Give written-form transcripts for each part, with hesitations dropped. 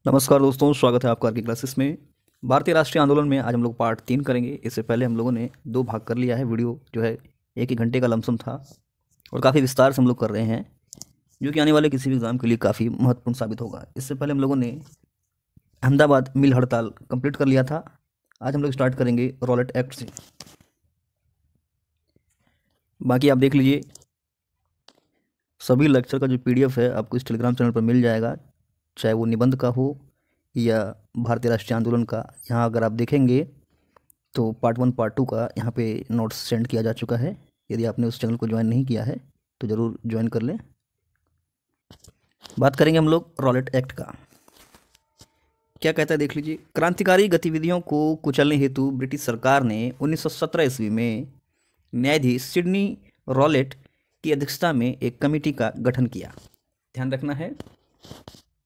नमस्कार दोस्तों, स्वागत है आपका की क्लासेस में। भारतीय राष्ट्रीय आंदोलन में आज हम लोग पार्ट 3 करेंगे। इससे पहले हम लोगों ने 2 भाग कर लिया है। वीडियो जो है 1 घंटे का लमसम था और काफ़ी विस्तार से हम लोग कर रहे हैं, जो कि आने वाले किसी भी एग्ज़ाम के लिए काफ़ी महत्वपूर्ण साबित होगा। इससे पहले हम लोगों ने अहमदाबाद मिल हड़ताल कंप्लीट कर लिया था। आज हम लोग स्टार्ट करेंगे रॉलेट एक्ट से। बाकी आप देख लीजिए, सभी लेक्चर का जो PDF है आपको इस टेलीग्राम चैनल पर मिल जाएगा, चाहे वो निबंध का हो या भारतीय राष्ट्रीय आंदोलन का। यहाँ अगर आप देखेंगे तो पार्ट 1 पार्ट 2 का यहाँ पे नोट्स सेंड किया जा चुका है। यदि आपने उस चैनल को ज्वाइन नहीं किया है तो ज़रूर ज्वाइन कर लें। बात करेंगे हम लोग रॉलेट एक्ट का। क्या कहता है देख लीजिए। क्रांतिकारी गतिविधियों को कुचलने हेतु ब्रिटिश सरकार ने 1917 ईस्वी में न्यायाधीश सिडनी रॉलेट की अध्यक्षता में एक कमेटी का गठन किया। ध्यान रखना है,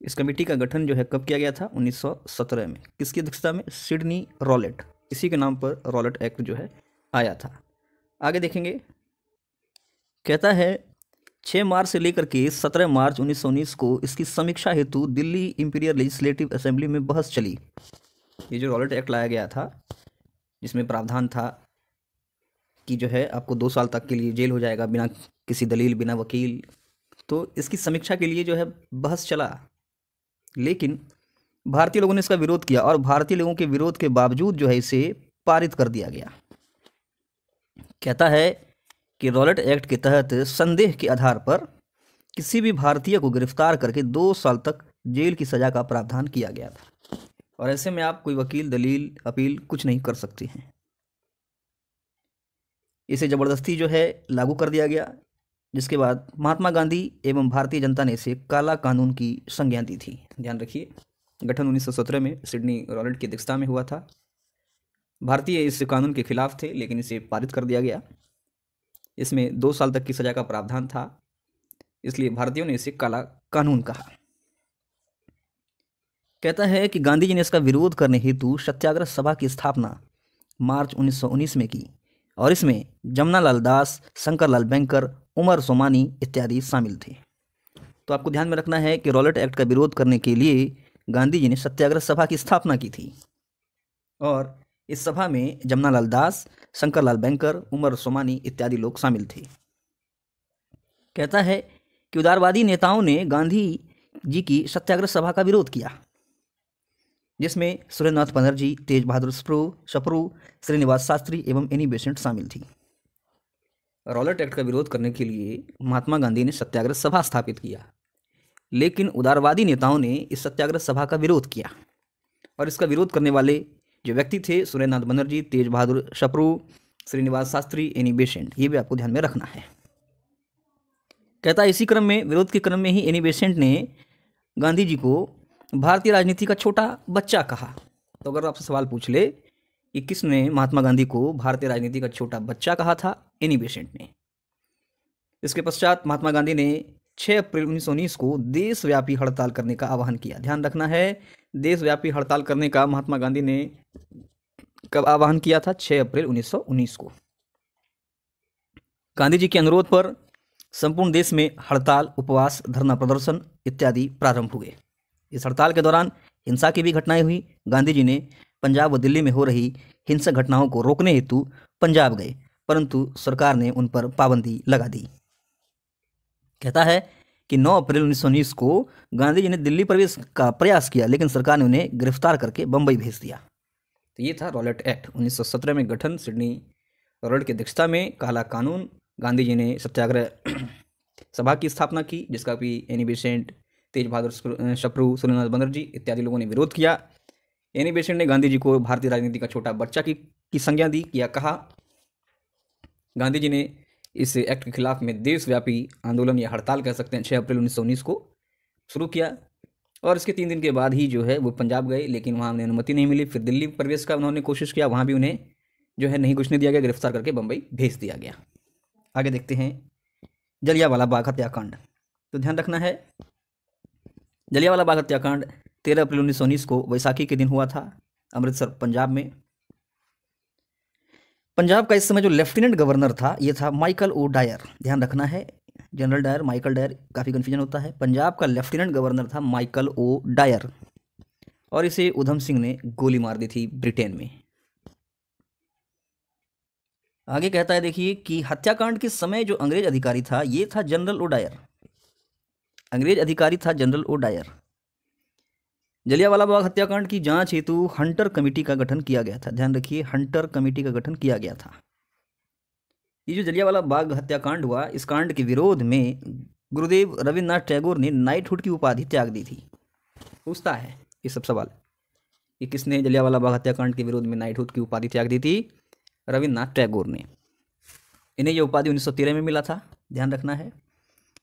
इस कमेटी का गठन जो है कब किया गया था? 1917 में। किसकी अध्यक्षता में? Sydney Rowlatt. इसी के नाम पर रॉलेट एक्ट जो है आया था। आगे देखेंगे, कहता है 6 मार्च से लेकर के 17 मार्च 1919 को इसकी समीक्षा हेतु दिल्ली इंपीरियल लेजिस्लेटिव असेंबली में बहस चली। ये जो रॉलेट एक्ट लाया गया था, जिसमें प्रावधान था कि जो है आपको 2 साल तक के लिए जेल हो जाएगा बिना किसी दलील, बिना वकील, तो इसकी समीक्षा के लिए जो है बहस चला। लेकिन भारतीय लोगों ने इसका विरोध किया और भारतीय लोगों के विरोध के बावजूद जो है इसे पारित कर दिया गया। कहता है कि रॉलेट एक्ट के तहत संदेह के आधार पर किसी भी भारतीय को गिरफ्तार करके 2 साल तक जेल की सजा का प्रावधान किया गया था। और ऐसे में आप कोई वकील, दलील, अपील कुछ नहीं कर सकते हैं। इसे ज़बरदस्ती जो है लागू कर दिया गया, जिसके बाद महात्मा गांधी एवं भारतीय जनता ने इसे काला कानून की संज्ञा दी थी। ध्यान रखिए, गठन 1917 में सिडनी रॉलेट की अध्यक्षता में हुआ था। भारतीय इस कानून के खिलाफ थे, लेकिन इसे पारित कर दिया गया। इसमें 2 साल तक की सजा का प्रावधान था, इसलिए भारतीयों ने इसे काला कानून कहा। कहता है कि गांधी जी ने इसका विरोध करने हेतु सत्याग्रह सभा की स्थापना मार्च 1919 में की और इसमें जमनालाल दास, शंकरलाल बैंकर, उमर सोमानी इत्यादि शामिल थे। तो आपको ध्यान में रखना है कि रॉलेट एक्ट का विरोध करने के लिए गांधी जी ने सत्याग्रह सभा की स्थापना की थी और इस सभा में जमनालाल दास, शंकरलाल बैंकर, उमर सोमानी इत्यादि लोग शामिल थे। कहता है कि उदारवादी नेताओं ने गांधी जी की सत्याग्रह सभा का विरोध किया, जिसमें सुरेंद्रनाथ बनर्जी, तेज बहादुर सप्रू, श्रीनिवास शास्त्री एवं एनी बेसेंट शामिल थी। रॉलेट एक्ट का विरोध करने के लिए महात्मा गांधी ने सत्याग्रह सभा स्थापित किया, लेकिन उदारवादी नेताओं ने इस सत्याग्रह सभा का विरोध किया और इसका विरोध करने वाले जो व्यक्ति थे सुरेंद्रनाथ बनर्जी, तेज बहादुर सप्रू, श्रीनिवास शास्त्री, एनी बेसेंट, ये भी आपको ध्यान में रखना है। कहता है इसी क्रम में, विरोध के क्रम में ही एनी बेसेंट ने गांधी जी को भारतीय राजनीति का छोटा बच्चा कहा। तो अगर आपसे सवाल पूछ ले कि किसने महात्मा गांधी को भारतीय राजनीति का छोटा बच्चा कहा था? एनी बेसेंट ने। इसके पश्चात महात्मा गांधी ने 6 अप्रैल 1919 को देशव्यापी हड़ताल करने का आह्वान किया। ध्यान रखना है, देशव्यापी हड़ताल करने का महात्मा गांधी ने कब आह्वान किया था? 6 अप्रैल 1919 को। गांधी जी के अनुरोध पर संपूर्ण देश में हड़ताल, उपवास, धरना प्रदर्शन इत्यादि प्रारंभ हुए। इस हड़ताल के दौरान हिंसा की भी घटनाएं हुई। गांधी जी ने पंजाब व दिल्ली में हो रही हिंसक घटनाओं को रोकने हेतु पंजाब गए, परंतु सरकार ने उन पर पाबंदी लगा दी। कहता है कि 9 अप्रैल 1919 को गांधी जी ने दिल्ली प्रवेश का प्रयास किया, लेकिन सरकार ने उन्हें गिरफ्तार करके बंबई भेज दिया। तो ये था रॉलेट एक्ट। 1917 में गठन, सिडनी रॉलेट की अध्यक्षता में काला कानून। गांधी जी ने सत्याग्रह सभा की स्थापना की, जिसका भी एनी बेसेंट, तेज बहादुर सप्रू, सुरेंद्रनाथ बनर्जी इत्यादि लोगों ने विरोध किया। एनी बेसेंट ने गांधी जी को भारतीय राजनीति का छोटा बच्चा की संज्ञा दी, किया कहा। गांधी जी ने इस एक्ट के खिलाफ में देशव्यापी आंदोलन या हड़ताल कह सकते हैं 6 अप्रैल 1919 को शुरू किया और इसके 3 दिन के बाद ही जो है वो पंजाब गए, लेकिन वहाँ उन्हें अनुमति नहीं मिली। फिर दिल्ली प्रवेश का उन्होंने कोशिश किया, वहाँ भी उन्हें जो है नहीं घुसने दिया गया, गिरफ्तार करके बम्बई भेज दिया गया। आगे देखते हैं जलियांवाला बाग हत्याकांड। तो ध्यान रखना है, जलियांवाला बाग हत्याकांड 13 अप्रैल 1919 को वैसाखी के दिन हुआ था, अमृतसर पंजाब में। पंजाब का इस समय जो लेफ्टिनेंट गवर्नर था ये था माइकल ओ डायर। ध्यान रखना है, जनरल डायर, माइकल डायर, काफ़ी कन्फ्यूजन होता है। पंजाब का लेफ्टिनेंट गवर्नर था माइकल ओ डायर। और इसे उधम सिंह ने गोली मार दी थी ब्रिटेन में। आगे कहता है देखिए कि हत्याकांड के समय जो अंग्रेज अधिकारी था ये था जनरल ओडायर। अंग्रेज अधिकारी था जनरल ओडायर। जलियांवाला बाग हत्याकांड की जांच हेतु हंटर कमेटी का गठन किया गया था। ध्यान रखिए, हंटर कमेटी का गठन किया गया था। ये जो जलियांवाला बाग हत्याकांड हुआ, इस कांड के विरोध में गुरुदेव रविन्द्रनाथ टैगोर ने नाइटहुड की उपाधि त्याग दी थी। पूछता है ये सब सवाल कि किसने जलियांवाला बाग हत्याकांड के विरोध में नाइटहुड की उपाधि त्याग दी थी? रविन्द्रनाथ टैगोर ने। इन्हें यह उपाधि 1913 में मिला था, ध्यान रखना है।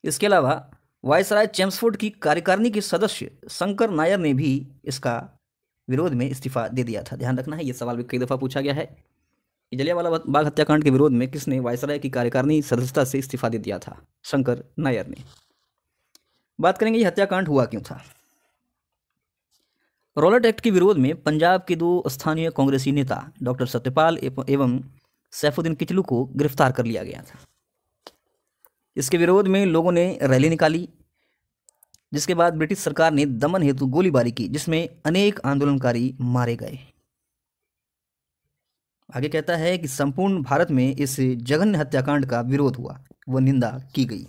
इसके अलावा वायसराय चेम्सफोर्ड की कार्यकारिणी के सदस्य शंकर नायर ने भी इसका विरोध में इस्तीफा दे दिया था। ध्यान रखना है, ये सवाल भी कई दफ़ा पूछा गया है कि जलियांवाला बाग हत्याकांड के विरोध में किसने वायसराय की कार्यकारिणी सदस्यता से इस्तीफा दे दिया था? शंकर नायर ने। बात करेंगे ये हत्याकांड हुआ क्यों था। रॉलेट एक्ट के विरोध में पंजाब के 2 स्थानीय कांग्रेसी नेता डॉक्टर सत्यपाल एवं सैफुद्दीन किचलू को गिरफ्तार कर लिया गया था। इसके विरोध में लोगों ने रैली निकाली, जिसके बाद ब्रिटिश सरकार ने दमन हेतु गोलीबारी की, जिसमें अनेक आंदोलनकारी मारे गए। आगे कहता है कि संपूर्ण भारत में इस जघन्य हत्याकांड का विरोध हुआ व निंदा की गई।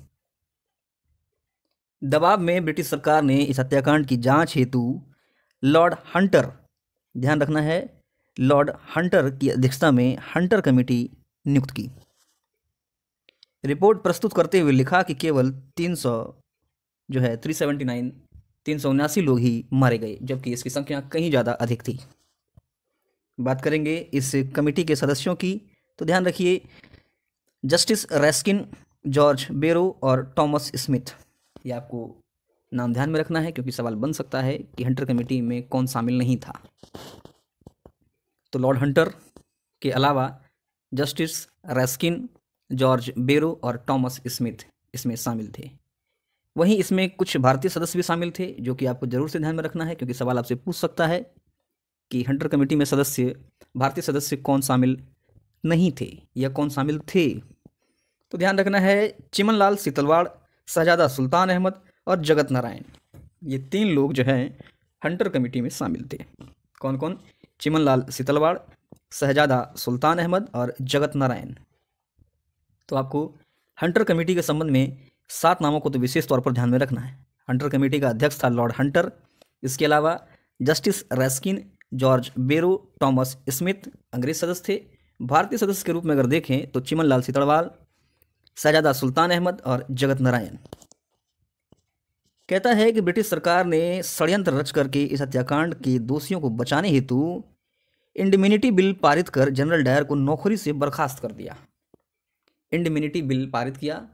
दबाव में ब्रिटिश सरकार ने इस हत्याकांड की जांच हेतु लॉर्ड हंटर, ध्यान रखना है, लॉर्ड हंटर की अध्यक्षता में हंटर कमेटी नियुक्त की। रिपोर्ट प्रस्तुत करते हुए लिखा कि केवल 379 लोग ही मारे गए, जबकि इसकी संख्या कहीं ज़्यादा अधिक थी। बात करेंगे इस कमेटी के सदस्यों की, तो ध्यान रखिए जस्टिस रैस्किन, जॉर्ज बेरो और टॉमस स्मिथ। ये आपको नाम ध्यान में रखना है क्योंकि सवाल बन सकता है कि हंटर कमेटी में कौन शामिल नहीं था। तो लॉर्ड हंटर के अलावा जस्टिस रैस्किन, जॉर्ज बेरो और टॉमस स्मिथ इसमें शामिल थे। वहीं इसमें कुछ भारतीय सदस्य भी शामिल थे, जो कि आपको जरूर से ध्यान में रखना है क्योंकि सवाल आपसे पूछ सकता है कि हंटर कमेटी में भारतीय सदस्य कौन शामिल नहीं थे या कौन शामिल थे। तो ध्यान रखना है चिमनलाल सीतलवाड़, शहजादा सुल्तान अहमद और जगत नारायण, ये 3 लोग जो हैं हंटर कमेटी में शामिल थे। कौन कौन? चिमनलाल सीतलवाड़, शहजादा सुल्तान अहमद और जगत नारायण। तो आपको हंटर कमेटी के संबंध में 7 नामों को तो विशेष तौर पर ध्यान में रखना है। हंटर कमेटी का अध्यक्ष था लॉर्ड हंटर। इसके अलावा जस्टिस रैस्किन, जॉर्ज बेरो, टॉमस स्मिथ अंग्रेज सदस्य थे। भारतीय सदस्य के रूप में अगर देखें तो चिमनलाल सीतलवाड़, शहजादा सुल्तान अहमद और जगत नारायण। कहता है कि ब्रिटिश सरकार ने षड्यंत्र रच करके इस हत्याकांड के दोषियों को बचाने हेतु इंडिमिनिटी बिल पारित कर जनरल डायर को नौकरी से बर्खास्त कर दिया। इंडिमिनिटी बिल पारित किया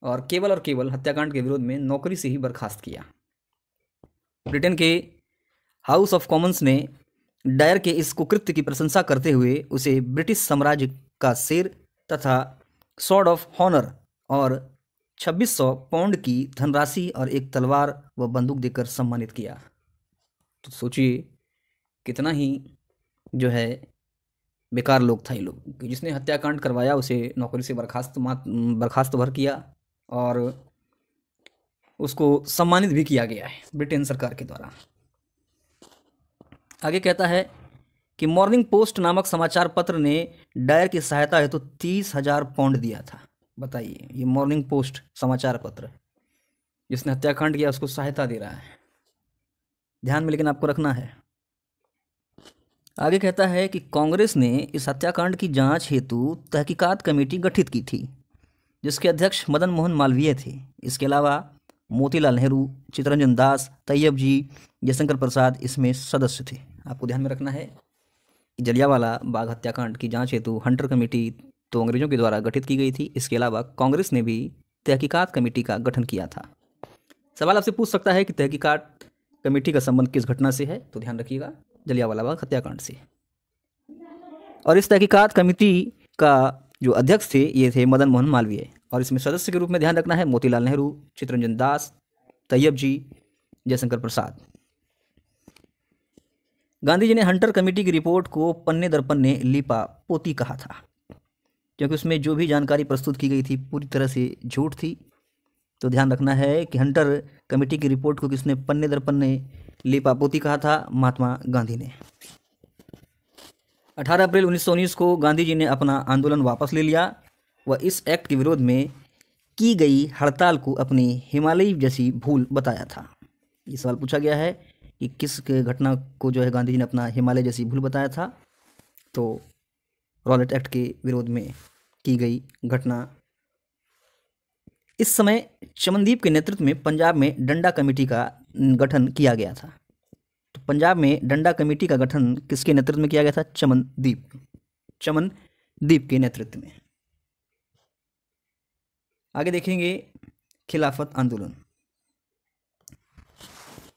और केवल हत्याकांड के विरोध में नौकरी से ही बर्खास्त किया। ब्रिटेन के हाउस ऑफ कॉमन्स ने डायर के इस कुकृत्य की प्रशंसा करते हुए उसे ब्रिटिश साम्राज्य का शेर तथा सॉर्ड ऑफ हॉनर और 2600 पाउंड की धनराशि और एक तलवार व बंदूक देकर सम्मानित किया। तो सोचिए कितना ही जो है बेकार लोग था ये लोग। जिसने हत्याकांड करवाया उसे नौकरी से बर्खास्त भर किया और उसको सम्मानित भी किया गया है ब्रिटेन सरकार के द्वारा। आगे कहता है कि मॉर्निंग पोस्ट नामक समाचार पत्र ने डायर की सहायता हेतु 30,000 पाउंड दिया था। बताइए, ये मॉर्निंग पोस्ट समाचार पत्र जिसने हत्याकांड किया उसको सहायता दे रहा है। ध्यान में लेकिन आपको रखना है। आगे कहता है कि कांग्रेस ने इस हत्याकांड की जांच हेतु तहकीकात कमेटी गठित की थी, जिसके अध्यक्ष मदन मोहन मालवीय थे। इसके अलावा मोतीलाल नेहरू, चित्तरंजन दास, तैयब जी, जयशंकर प्रसाद इसमें सदस्य थे। आपको ध्यान में रखना है कि जलियांवाला बाग हत्याकांड की जांच हेतु हंटर कमेटी तो अंग्रेजों के द्वारा गठित की गई थी। इसके अलावा कांग्रेस ने भी तहकीकात कमेटी का गठन किया था। सवाल आपसे पूछ सकता है कि तहकीकात कमेटी का संबंध किस घटना से है, तो ध्यान रखिएगा जलियांवाला बाग हत्याकांड से। और इस तहकीकात कमेटी का जो अध्यक्ष थे ये थे मदन मोहन मालवीय, और इसमें सदस्य के रूप में ध्यान रखना है मोतीलाल नेहरू, चित्तरंजन दास, तैयब जी, जयशंकर प्रसाद। गांधी जी ने हंटर कमेटी की रिपोर्ट को पन्ने दर पन्ने लीपा पोती कहा था, क्योंकि उसमें जो भी जानकारी प्रस्तुत की गई थी पूरी तरह से झूठ थी तो ध्यान रखना है कि हंटर कमेटी की रिपोर्ट को किसने पन्ने दर पन्ने लीपापोती कहा था? महात्मा गांधी ने। 18 अप्रैल 1919 को गांधी जी ने अपना आंदोलन वापस ले लिया। वह इस एक्ट के विरोध में की गई हड़ताल को अपनी हिमालय जैसी भूल बताया था। ये सवाल पूछा गया है कि किस घटना को जो है गांधी जी ने अपना हिमालय जैसी भूल बताया था? तो रॉलेट एक्ट के विरोध में की गई घटना। इस समय चमनदीप के नेतृत्व में पंजाब में डंडा कमेटी का गठन किया गया था। तो पंजाब में डंडा कमेटी का गठन किसके नेतृत्व में किया गया था? चमनदीप के नेतृत्व में। आगे देखेंगे खिलाफत आंदोलन।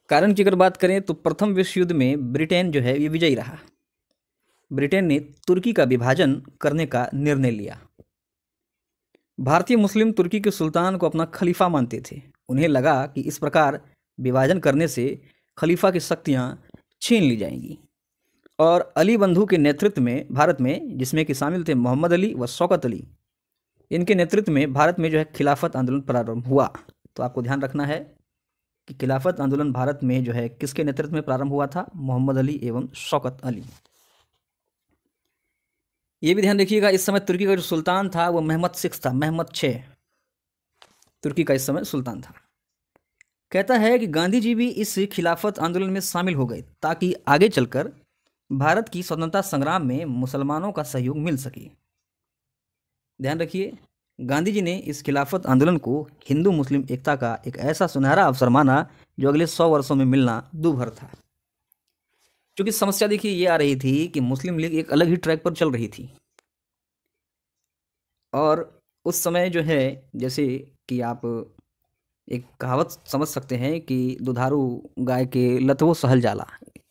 कारण की अगर बात करें तो प्रथम विश्व युद्ध में ब्रिटेन जो है ये विजयी रहा। ब्रिटेन ने तुर्की का विभाजन करने का निर्णय लिया। भारतीय मुस्लिम तुर्की के सुल्तान को अपना खलीफा मानते थे। उन्हें लगा कि इस प्रकार विभाजन करने से खलीफा की शक्तियां छीन ली जाएंगी और अली बंधु के नेतृत्व में भारत में, जिसमें कि शामिल थे मोहम्मद अली व शौकत अली, इनके नेतृत्व में भारत में जो है खिलाफत आंदोलन प्रारंभ हुआ। तो आपको ध्यान रखना है कि खिलाफत आंदोलन भारत में जो है किसके नेतृत्व में प्रारंभ हुआ था? मोहम्मद अली एवं शौकत अली। ये भी ध्यान रखिएगा, इस समय तुर्की का जो सुल्तान था वो महमद 6 था। महमद 6 तुर्की का इस समय सुल्तान था। कहता है कि गांधी जी भी इस खिलाफत आंदोलन में शामिल हो गए ताकि आगे चलकर भारत की स्वतंत्रता संग्राम में मुसलमानों का सहयोग मिल सके। ध्यान रखिए, गांधी जी ने इस खिलाफत आंदोलन को हिंदू मुस्लिम एकता का एक ऐसा सुनहरा अवसर माना जो अगले 100 वर्षों में मिलना दूभर था। क्योंकि समस्या देखिए ये आ रही थी कि मुस्लिम लीग एक अलग ही ट्रैक पर चल रही थी और उस समय जो है, जैसे कि आप एक कहावत समझ सकते हैं कि दुधारू गाय के लतवो सहल जाला,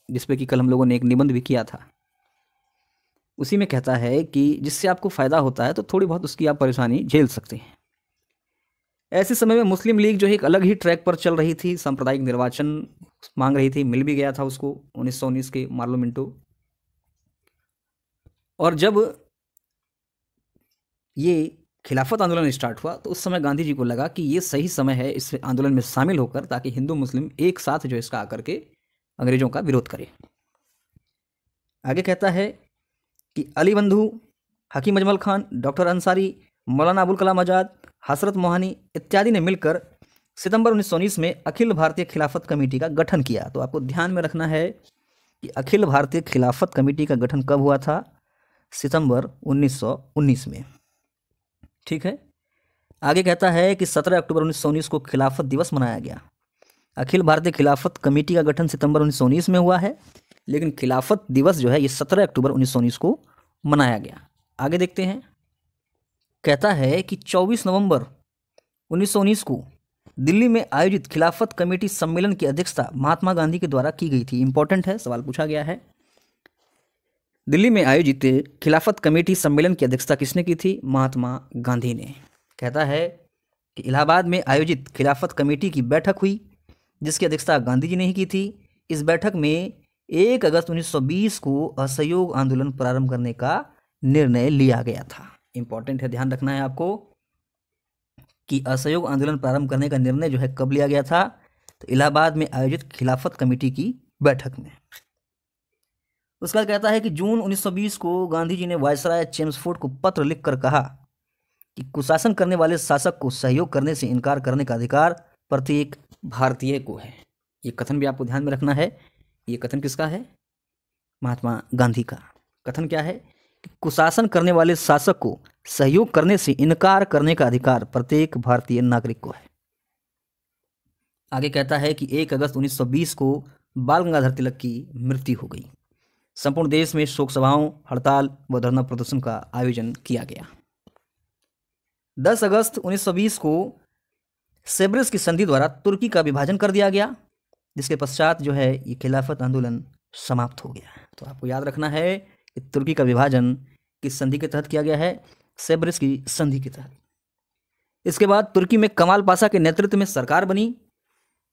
जिस पे कि कल हम लोगों ने एक निबंध भी किया था। उसी में कहता है कि जिससे आपको फ़ायदा होता है तो थोड़ी बहुत उसकी आप परेशानी झेल सकते हैं। ऐसे समय में मुस्लिम लीग जो है एक अलग ही ट्रैक पर चल रही थी, सांप्रदायिक निर्वाचन मांग रही थी, मिल भी गया था उसको 1919 के मार्लो मिंटो। और जब ये खिलाफत आंदोलन स्टार्ट हुआ तो उस समय गांधी जी को लगा कि ये सही समय है इस आंदोलन में शामिल होकर, ताकि हिंदू मुस्लिम एक साथ जो इसका आकर के अंग्रेजों का विरोध करें। आगे कहता है कि अली बंधु, हकीम अजमल खान, डॉक्टर अंसारी, मौलाना अबुल कलाम आज़ाद, हसरत मोहानी इत्यादि ने मिलकर सितंबर 1919 में अखिल भारतीय खिलाफत कमेटी का गठन किया। तो आपको ध्यान में रखना है कि अखिल भारतीय खिलाफत कमेटी का गठन कब हुआ था? सितंबर 1919 में। ठीक है। आगे कहता है कि 17 अक्टूबर 1919 को खिलाफत दिवस मनाया गया। अखिल भारतीय खिलाफत कमेटी का गठन सितंबर 1919 में हुआ है, लेकिन खिलाफत दिवस जो है ये 17 अक्टूबर 1919 को मनाया गया। आगे देखते हैं। कहता है कि 24 नवंबर 1919 को दिल्ली में आयोजित खिलाफत कमेटी सम्मेलन की अध्यक्षता महात्मा गांधी के द्वारा की गई थी। इंपॉर्टेंट है, सवाल पूछा गया है। दिल्ली में आयोजित खिलाफत कमेटी सम्मेलन की अध्यक्षता किसने की थी? महात्मा गांधी ने। कहता है कि इलाहाबाद में आयोजित खिलाफत कमेटी की बैठक हुई जिसकी अध्यक्षता गांधी जी ने ही की थी। इस बैठक में 1 अगस्त 1920 को असहयोग आंदोलन प्रारंभ करने का निर्णय लिया गया था। इंपॉर्टेंट है, ध्यान रखना है आपको कि असहयोग आंदोलन प्रारंभ करने का निर्णय जो है कब लिया गया था? तो इलाहाबाद में आयोजित खिलाफत कमेटी की बैठक में। उसका कहता है कि जून 1920 को गांधी जी ने वायसराय चेम्सफोर्ड को पत्र लिखकर कहा कि कुशासन करने वाले शासक को सहयोग करने से इनकार करने का अधिकार प्रत्येक भारतीय को है। ये कथन भी आपको ध्यान में रखना है। ये कथन किसका है? महात्मा गांधी का। कथन क्या है कि कुशासन करने वाले शासक को सहयोग करने से इनकार करने का अधिकार प्रत्येक भारतीय नागरिक को है। आगे कहता है कि 1 अगस्त 1920 को बाल गंगाधर तिलक की मृत्यु हो गई। संपूर्ण देश में शोक सभाओं, हड़ताल व धरना प्रदर्शन का आयोजन किया गया। 10 अगस्त 1920 को सेब्रेस की संधि द्वारा तुर्की का विभाजन कर दिया गया, जिसके पश्चात जो है ये खिलाफत आंदोलन समाप्त हो गया। तो आपको याद रखना है कि तुर्की का विभाजन किस संधि के तहत किया गया है? सेब्रेस की संधि के तहत। इसके बाद तुर्की में कमाल पाशा के नेतृत्व में सरकार बनी।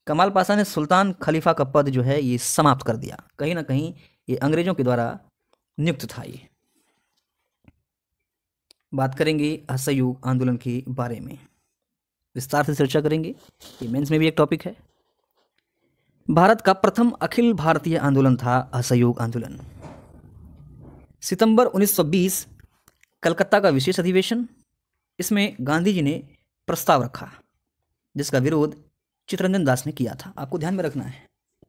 कमाल पाशा ने सुल्तान खलीफा का पद जो है ये समाप्त कर दिया। कहीं ना कहीं ये अंग्रेजों के द्वारा नियुक्त था। ये बात करेंगे असहयोग आंदोलन के बारे में। विस्तार से चर्चा करेंगे, ये मेंस में भी एक टॉपिक है। भारत का प्रथम अखिल भारतीय आंदोलन था असहयोग आंदोलन। सितंबर 1920 कलकत्ता का विशेष अधिवेशन, इसमें गांधी जी ने प्रस्ताव रखा जिसका विरोध चित्तरंजन दास ने किया था। आपको ध्यान में रखना है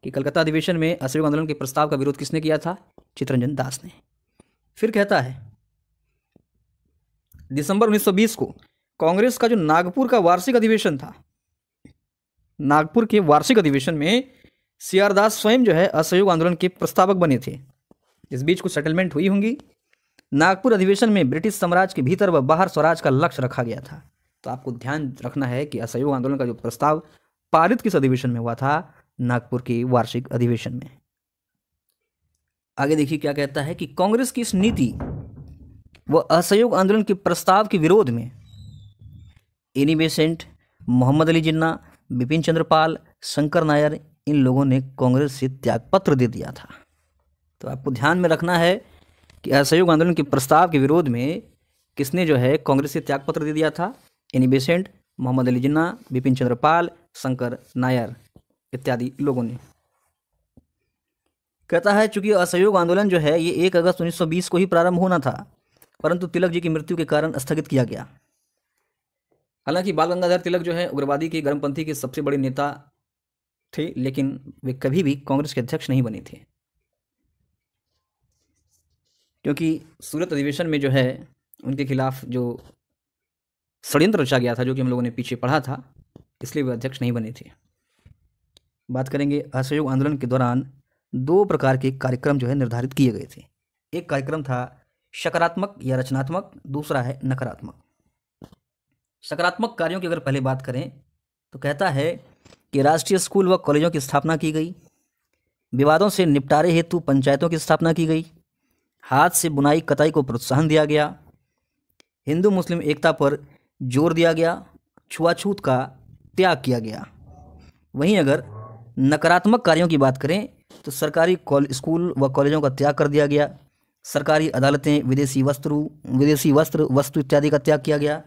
कि कलकत्ता अधिवेशन में असहयोग आंदोलन के प्रस्ताव का विरोध किसने किया था? चित्तरंजन दास ने। फिर कहता है दिसंबर 1920 को कांग्रेस का जो नागपुर का वार्षिक अधिवेशन था, नागपुर के वार्षिक अधिवेशन में सीआर दास स्वयं जो है असहयोग आंदोलन के प्रस्तावक बने थे। इस बीच कुछ सेटलमेंट हुई होंगी। नागपुर अधिवेशन में ब्रिटिश साम्राज्य के भीतर व बाहर स्वराज का लक्ष्य रखा गया था। तो आपको ध्यान रखना है कि असहयोग आंदोलन का जो प्रस्ताव पारित किस अधिवेशन में हुआ था? नागपुर के वार्षिक अधिवेशन में। आगे देखिए क्या कहता है कि कांग्रेस की इस नीति व असहयोग आंदोलन के प्रस्ताव के विरोध में एनी बेसेंट, मोहम्मद अली जिन्ना, बिपिन चंद्र पाल, शंकर नायर, इन लोगों ने कांग्रेस से त्यागपत्र दे दिया था। तो आपको ध्यान में रखना है कि असहयोग आंदोलन के प्रस्ताव के विरोध में किसने जो है कांग्रेस से त्यागपत्र दे दिया था? एनी बेसेंट, मोहम्मद अली जिन्ना, बिपिन चंद्र पाल, शंकर नायर इत्यादि लोगों ने। कहता है चूंकि असहयोग आंदोलन जो है ये 1 अगस्त 1920 को ही प्रारंभ होना था, परंतु तिलक जी की मृत्यु के कारण स्थगित किया गया। हालांकि बाल गंगाधर तिलक जो है उग्रवादी के गर्मपंथी के सबसे बड़े नेता थे, लेकिन वे कभी भी कांग्रेस के अध्यक्ष नहीं बने थे, क्योंकि सूरत अधिवेशन में जो है उनके खिलाफ जो षड्यंत्र रचा गया था, जो कि हम लोगों ने पीछे पढ़ा था, इसलिए वे अध्यक्ष नहीं बने थे। बात करेंगे असहयोग आंदोलन के दौरान 2 प्रकार के कार्यक्रम जो है निर्धारित किए गए थे। एक कार्यक्रम था सकारात्मक या रचनात्मक, दूसरा है नकारात्मक। सकारात्मक कार्यों की अगर पहले बात करें तो कहता है कि राष्ट्रीय स्कूल व कॉलेजों की स्थापना की गई, विवादों से निपटारे हेतु पंचायतों की स्थापना की गई, हाथ से बुनाई कताई को प्रोत्साहन दिया गया, हिंदू मुस्लिम एकता पर जोर दिया गया, छुआछूत का त्याग किया गया। वहीं अगर नकारात्मक कार्यों की बात करें तो सरकारी स्कूल व कॉलेजों का त्याग कर दिया गया, सरकारी अदालतें, विदेशी वस्त्र वस्तु इत्यादि का त्याग किया गया,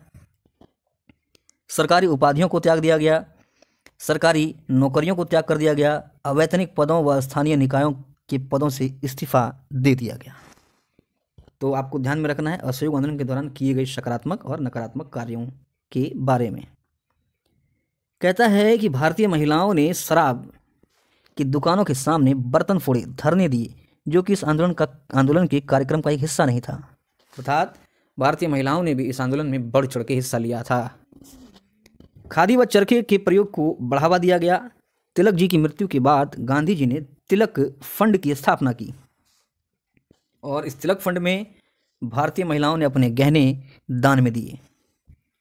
सरकारी उपाधियों को त्याग दिया गया, सरकारी नौकरियों को त्याग कर दिया गया, अवैतनिक पदों व स्थानीय निकायों के पदों से इस्तीफा दे दिया गया। तो आपको ध्यान में रखना है असहयोग आंदोलन के दौरान किए गए सकारात्मक और नकारात्मक कार्यों के बारे में। कहता है कि भारतीय महिलाओं ने शराब की दुकानों के सामने बर्तन फोड़े, धरने दिए, जो कि इस आंदोलन के कार्यक्रम का एक हिस्सा नहीं था। अर्थात भारतीय महिलाओं ने भी इस आंदोलन में बढ़ चढ़ के हिस्सा लिया था। खादी व चरखे के प्रयोग को बढ़ावा दिया गया। तिलक जी की मृत्यु के बाद गांधी जी ने तिलक फंड की स्थापना की और इस तिलक फंड में भारतीय महिलाओं ने अपने गहने दान में दिए।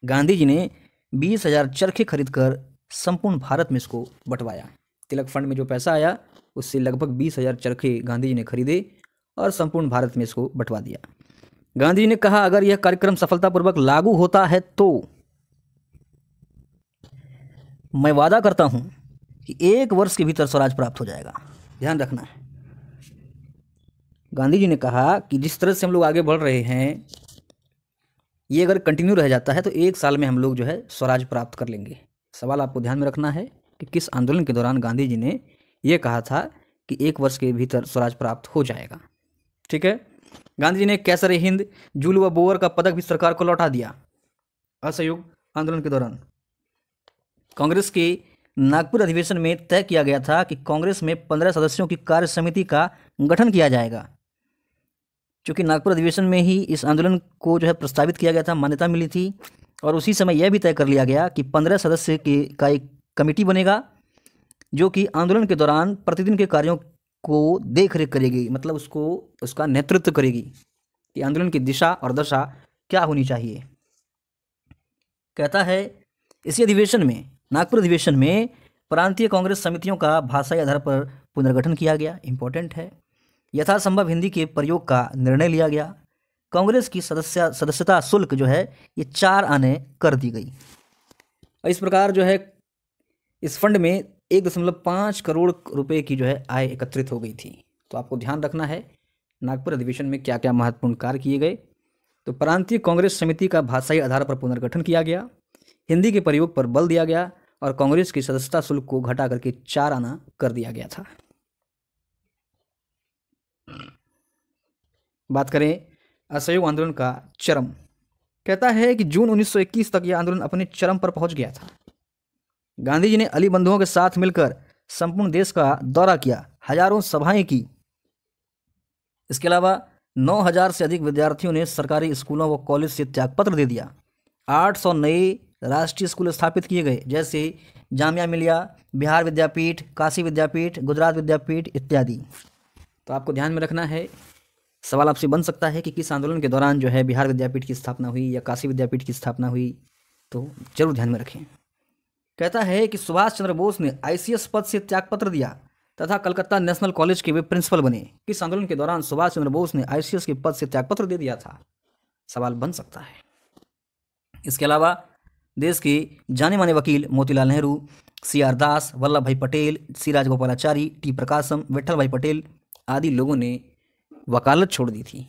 गांधी जी ने 20,000 चरखे खरीदकर संपूर्ण भारत में इसको बंटवाया। तिलक फंड में जो पैसा आया उससे लगभग 20,000 चरखे गांधी जी ने खरीदे और संपूर्ण भारत में इसको बंटवा दिया। गांधी जी ने कहा अगर यह कार्यक्रम सफलतापूर्वक लागू होता है तो मैं वादा करता हूं कि 1 वर्ष के भीतर स्वराज प्राप्त हो जाएगा। ध्यान रखना है, गांधी जी ने कहा कि जिस तरह से हम लोग आगे बढ़ रहे हैं ये अगर कंटिन्यू रह जाता है तो 1 साल में हम लोग जो है स्वराज प्राप्त कर लेंगे। सवाल आपको ध्यान में रखना है कि किस आंदोलन के दौरान गांधी जी ने यह कहा था कि 1 वर्ष के भीतर स्वराज प्राप्त हो जाएगा। ठीक है। गांधी जी ने कैसर हिंद, जूल व बोअर का पदक भी सरकार को लौटा दिया। असहयोग आंदोलन के दौरान कांग्रेस के नागपुर अधिवेशन में तय किया गया था कि कांग्रेस में 15 सदस्यों की कार्य समिति का गठन किया जाएगा। क्योंकि नागपुर अधिवेशन में ही इस आंदोलन को जो है प्रस्तावित किया गया था, मान्यता मिली थी, और उसी समय यह भी तय कर लिया गया कि 15 सदस्य का एक कमेटी बनेगा जो कि आंदोलन के दौरान प्रतिदिन के कार्यों को देख रेख करेगी, मतलब उसका नेतृत्व करेगी कि आंदोलन की दिशा और दशा क्या होनी चाहिए। कहता है इसी अधिवेशन में, नागपुर अधिवेशन में प्रांतीय कांग्रेस समितियों का भाषाई आधार पर पुनर्गठन किया गया। इंपॉर्टेंट है। यथासंभव हिंदी के प्रयोग का निर्णय लिया गया। कांग्रेस की सदस्यता शुल्क जो है ये 4 आने कर दी गई। इस प्रकार जो है इस फंड में 1.5 करोड़ रुपए की जो है आय एकत्रित हो गई थी। तो आपको ध्यान रखना है नागपुर अधिवेशन में क्या क्या महत्वपूर्ण कार्य किए गए। तो प्रांतीय कांग्रेस समिति का भाषाई आधार पर पुनर्गठन किया गया। हिंदी के प्रयोग पर बल दिया गया और कांग्रेस की सदस्यता शुल्क को घटा करके 4 आना कर दिया गया था। बात करें असहयोग आंदोलन का चरम, कहता है कि जून 1921 तक यह आंदोलन अपने चरम पर पहुंच गया था। गांधी जी ने अली बंधुओं के साथ मिलकर संपूर्ण देश का दौरा किया, हजारों सभाएं की। इसके अलावा 9,000 से अधिक विद्यार्थियों ने सरकारी स्कूलों व कॉलेज से त्यागपत्र दे दिया। 800 नए राष्ट्रीय स्कूल स्थापित किए गए, जैसे जामिया मिलिया, बिहार विद्यापीठ, काशी विद्यापीठ, गुजरात विद्यापीठ इत्यादि। तो आपको ध्यान में रखना है, सवाल आपसे बन सकता है कि किस आंदोलन के दौरान जो है बिहार विद्यापीठ की स्थापना हुई या काशी विद्यापीठ की स्थापना हुई, तो जरूर ध्यान में रखें। कहता है कि सुभाष चंद्र बोस ने आईसीएस पद से त्यागपत्र दिया तथा कलकत्ता नेशनल कॉलेज के वे प्रिंसिपल बने। किस आंदोलन के दौरान सुभाष चंद्र बोस ने आईसीएस के पद से त्यागपत्र दे दिया था, सवाल बन सकता है। इसके अलावा देश के जाने माने वकील मोतीलाल नेहरू, सीआर दास, वल्लभ भाई पटेल, सी राजगोपालाचारी, टी प्रकाशम, विठल भाई पटेल आदि लोगों ने वकालत छोड़ दी थी।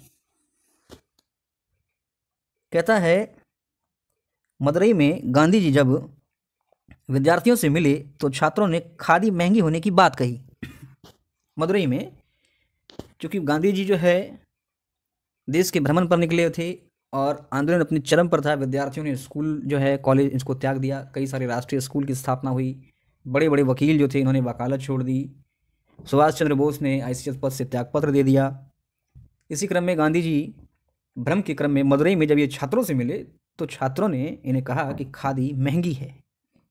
कहता है मदुरई में गांधी जी जब विद्यार्थियों से मिले तो छात्रों ने खादी महंगी होने की बात कही। मदुरई में चूंकि गांधी जी जो है देश के भ्रमण पर निकले थे और आंदोलन अपने चरम पर था, विद्यार्थियों ने स्कूल जो है कॉलेज इसको त्याग दिया, कई सारे राष्ट्रीय स्कूल की स्थापना हुई, बड़े बड़े वकील जो थे इन्होंने वकालत छोड़ दी, सुभाष चंद्र बोस ने आईसीएस पद से त्यागपत्र दे दिया। इसी क्रम में गांधी जी भ्रम के क्रम में मदुरई में जब ये छात्रों से मिले तो छात्रों ने इन्हें कहा कि खादी महंगी है,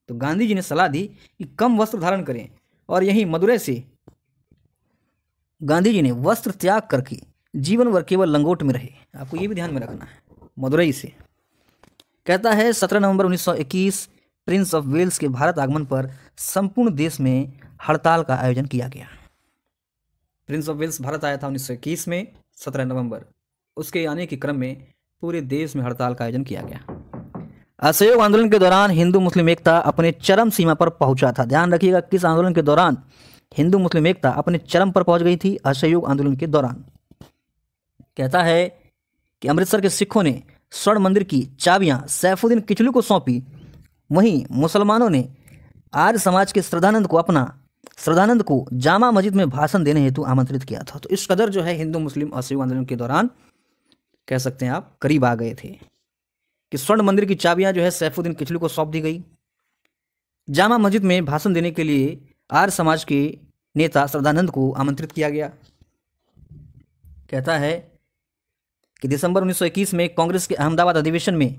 तो गांधी जी ने सलाह दी कि कम वस्त्र धारण करें और यहीं मदुरई से गांधी जी ने वस्त्र त्याग करके जीवन भर केवल लंगोट में रहे। आपको ये भी ध्यान में रखना है, मदुरई से। कहता है 17 नवंबर 1921 प्रिंस ऑफ वेल्स के भारत आगमन पर संपूर्ण देश में हड़ताल का आयोजन किया गया। प्रिंस ऑफ वेल्स भारत आया था 1921 में 17 नवंबर, उसके आने के क्रम में पूरे देश में हड़ताल का आयोजन किया गया। असहयोग आंदोलन के दौरान हिंदू मुस्लिम एकता अपने चरम सीमा पर पहुंचा था। ध्यान रखिएगा, किस आंदोलन के दौरान हिंदू मुस्लिम एकता अपने चरम पर पहुंच गई थी? असहयोग आंदोलन के दौरान। कहता है कि अमृतसर के सिखों ने स्वर्ण मंदिर की चाबियां सैफुद्दीन किचलू को सौंपी, वहीं मुसलमानों ने आर्य समाज के श्रद्धानंद को जामा मस्जिद में भाषण देने हेतु आमंत्रित किया था। तो इस कदर जो है हिंदू मुस्लिम असहयोग आंदोलन के दौरान कह सकते हैं आप करीब आ गए थे कि स्वर्ण मंदिर की चाबियां जो है सैफुद्दीन किचलू को सौंप दी गई, जामा मस्जिद में भाषण देने के लिए आर्य समाज के नेता श्रद्धानंद को आमंत्रित किया गया। कहता है कि दिसंबर 1921 में कांग्रेस के अहमदाबाद अधिवेशन में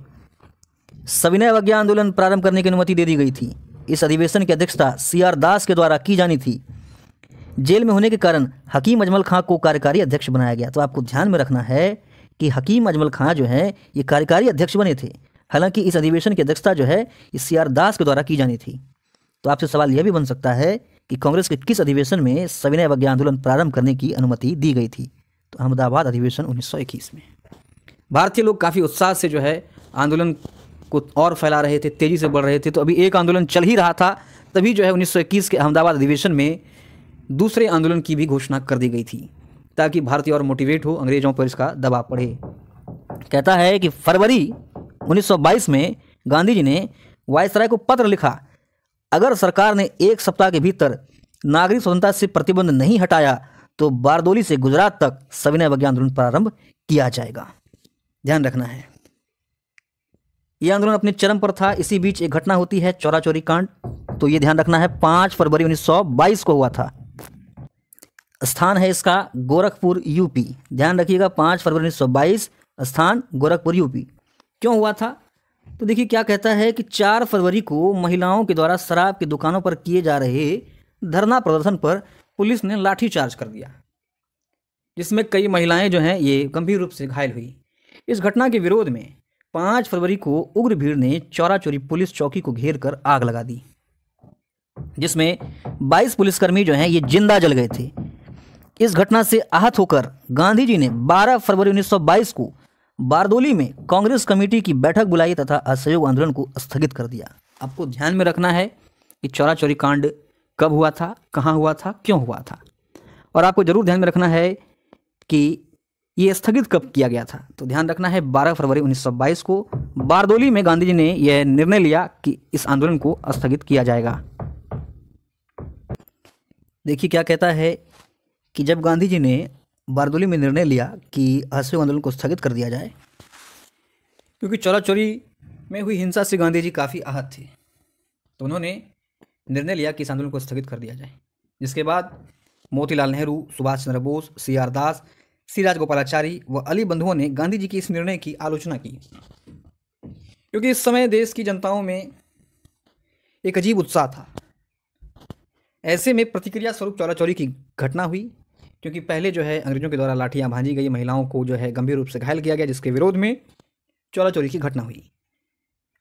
सविनय अवज्ञा आंदोलन प्रारंभ करने की अनुमति दे दी गई थी। इस अधिवेशन की अध्यक्षता सीआर दास के द्वारा की जानी थी। जेल में होने के कारण हकीम अजमल खां को कार्यकारी अध्यक्ष बनाया गया। तो आपको ध्यान में रखना है कि हकीम अजमल खां जो है ये कार्यकारी अध्यक्ष बने थे, हालांकि इस अधिवेशन की अध्यक्षता जो है इस सीआर दास के द्वारा की जानी थी। तो आपसे सवाल यह भी बन सकता है कि कांग्रेस के किस अधिवेशन में सविनय अवज्ञा आंदोलन प्रारंभ करने की अनुमति दी गई थी? तो अहमदाबाद अधिवेशन 1921 में। भारतीय लोग काफ़ी उत्साह से जो है आंदोलन को और फैला रहे थे, तेज़ी से बढ़ रहे थे। तो अभी एक आंदोलन चल ही रहा था, तभी जो है 1921 के अहमदाबाद अधिवेशन में दूसरे आंदोलन की भी घोषणा कर दी गई थी, ताकि भारतीय और मोटिवेट हो, अंग्रेजों पर इसका दबाव पड़े। कहता है कि फरवरी 1922 में गांधी जी ने वायसराय को पत्र लिखा, अगर सरकार ने 1 सप्ताह के भीतर नागरिक स्वतंत्रता से प्रतिबंध नहीं हटाया तो बारदोली से गुजरात तक सविनय अवज्ञा आंदोलन प्रारंभ किया जाएगा। ध्यान रखना है, यह आंदोलन अपने चरम पर था। इसी बीच एक घटना होती है, चौरा चौरी कांड। तो ये ध्यान रखना है, 5 फरवरी 1922 को हुआ था। स्थान है इसका गोरखपुर यूपी। ध्यान रखिएगा, 5 फरवरी 1922, स्थान गोरखपुर यूपी। क्यों हुआ था? तो देखिए क्या कहता है कि 4 फरवरी को महिलाओं के द्वारा शराब की दुकानों पर किए जा रहे धरना प्रदर्शन पर पुलिस ने लाठीचार्ज कर दिया, जिसमें कई महिलाएं जो हैं ये गंभीर रूप से घायल हुई। इस घटना के विरोध में 5 फरवरी को उग्र भीड़ ने चौरा चौरी पुलिस चौकी को घेर कर आग लगा दी, जिसमें 22 पुलिसकर्मी जो हैं ये जिंदा जल गए थे। इस घटना से आहत होकर गांधी जी ने 12 फरवरी 1922 को बारदोली में कांग्रेस कमेटी की बैठक बुलाई तथा असहयोग आंदोलन को स्थगित कर दिया। आपको ध्यान में रखना है कि चौरा चौरी कांड कब हुआ था, कहाँ हुआ था, क्यों हुआ था। और आपको जरूर ध्यान में रखना है कि ये स्थगित कब किया गया था? तो ध्यान रखना है 12 फरवरी 1922 को बारदोली में गांधी जी ने यह निर्णय लिया कि इस आंदोलन को स्थगित किया जाएगा। देखिए क्या कहता है कि जब गांधी जी ने बारदोली में निर्णय लिया कि असहयोग आंदोलन को स्थगित कर दिया जाए, क्योंकि चौरा चौरी में हुई हिंसा से गांधी जी काफ़ी आहत थे, तो उन्होंने निर्णय लिया कि इस आंदोलन को स्थगित कर दिया जाए। जिसके बाद मोतीलाल नेहरू, सुभाष चंद्र बोस, CR दास, सी राजगोपालाचारी व अली बंधुओं ने गांधी जी के इस निर्णय की आलोचना की, क्योंकि इस समय देश की जनताओं में एक अजीब उत्साह था। ऐसे में प्रतिक्रिया स्वरूप चौरा चौरी की घटना हुई, क्योंकि पहले जो है अंग्रेजों के द्वारा लाठियां भांजी गई, महिलाओं को जो है गंभीर रूप से घायल किया गया, जिसके विरोध में चौरा चौरी की घटना हुई।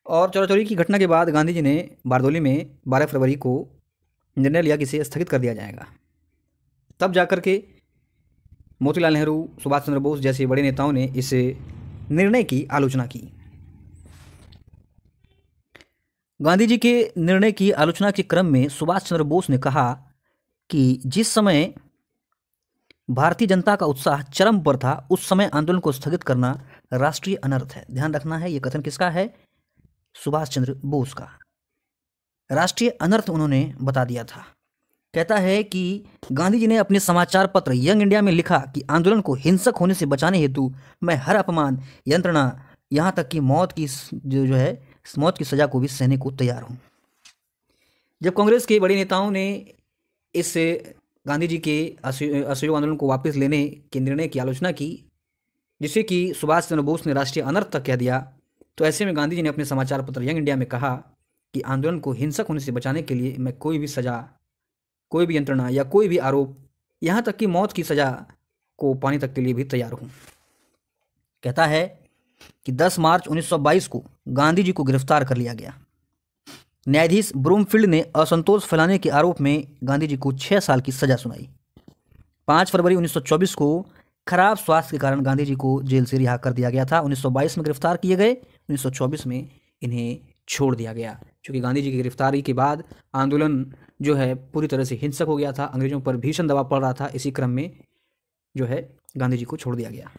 और चौरा चौरी की घटना के बाद गांधी जी ने बारदोली में 12 फरवरी को निर्णय लिया कि इसे स्थगित कर दिया जाएगा। तब जाकर के मोतीलाल नेहरू, सुभाष चंद्र बोस जैसे बड़े नेताओं ने इस निर्णय की आलोचना की। गांधी जी के निर्णय की आलोचना के क्रम में सुभाष चंद्र बोस ने कहा कि जिस समय भारतीय जनता का उत्साह चरम पर था, उस समय आंदोलन को स्थगित करना राष्ट्रीय अनर्थ है। ध्यान रखना है, यह कथन किसका है? सुभाष चंद्र बोस का। राष्ट्रीय अनर्थ उन्होंने बता दिया था। कहता है कि गांधी जी ने अपने समाचार पत्र यंग इंडिया में लिखा कि आंदोलन को हिंसक होने से बचाने हेतु मैं हर अपमान, यंत्रणा, यहाँ तक कि मौत की मौत की सजा को भी सहने को तैयार हूँ। जब कांग्रेस के बड़े नेताओं ने इस गांधी जी के असहयोग आंदोलन को वापस लेने के निर्णय की आलोचना की, जिसे कि सुभाष चंद्र बोस ने राष्ट्रीय अनर्थ तक कह दिया, तो ऐसे में गांधी जी ने अपने समाचार पत्र यंग इंडिया में कहा कि आंदोलन को हिंसक होने से बचाने के लिए मैं कोई भी सजा, कोई भी यंत्रणा या कोई भी आरोप, यहाँ तक कि मौत की सजा को पाने तक के लिए भी तैयार हूँ। कहता है कि 10 मार्च 1922 को गांधी जी को गिरफ्तार कर लिया गया। न्यायाधीश ब्रूमफील्ड ने असंतोष फैलाने के आरोप में गांधी जी को 6 साल की सजा सुनाई। 5 फरवरी 1924 को खराब स्वास्थ्य के कारण गांधी जी को जेल से रिहा कर दिया गया था। 1922 में गिरफ्तार किए गए, 1924 में इन्हें छोड़ दिया गया, क्योंकि गांधी जी की गिरफ्तारी के बाद आंदोलन जो है पूरी तरह से हिंसक हो गया था, अंग्रेजों पर भीषण दबाव पड़ रहा था। इसी क्रम में जो है गांधी जी को छोड़ दिया गया।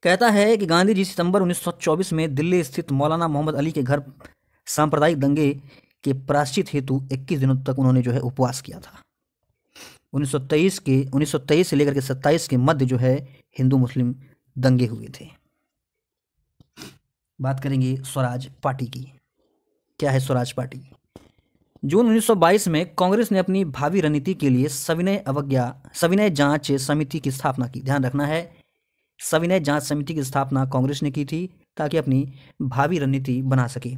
कहता है कि गांधी जी सितंबर 1924 में दिल्ली स्थित मौलाना मोहम्मद अली के घर सांप्रदायिक दंगे के प्रायश्चित हेतु 21 दिनों तक उन्होंने जो है उपवास किया था। 1923 से लेकर के 27 के मध्य जो है हिंदू मुस्लिम दंगे हुए थे। बात करेंगे स्वराज पार्टी की। क्या है स्वराज पार्टी? जून 1922 में कांग्रेस ने अपनी भावी रणनीति के लिए सविनय जांच समिति की स्थापना की। ध्यान रखना है, सविनय जांच समिति की स्थापना कांग्रेस ने की थी ताकि अपनी भावी रणनीति बना सके।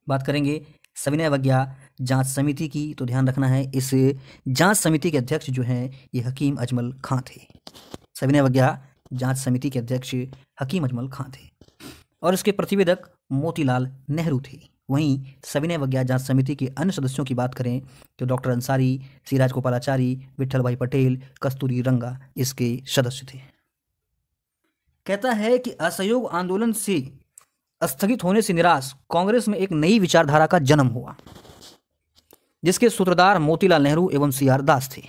बात करेंगे सविनय अवज्ञा जांच समिति की, तो ध्यान रखना है इस जांच समिति के अध्यक्ष जो हैं ये हकीम अजमल खां थे। सविनय अवज्ञा जांच समिति के अध्यक्ष हकीम अजमल खां थे और इसके प्रतिवेदक मोतीलाल नेहरू थे। वहीं सविनय अवज्ञा जांच समिति के अन्य सदस्यों की बात करें तो डॉक्टर अंसारी, सी राजगोपालाचारी, विट्ठल भाई पटेल, कस्तूरी रंगा इसके सदस्य थे। कहता है कि असहयोग आंदोलन से स्थगित होने से निराश कांग्रेस में एक नई विचारधारा का जन्म हुआ, जिसके सूत्रधार मोतीलाल नेहरू एवं CR दास थे।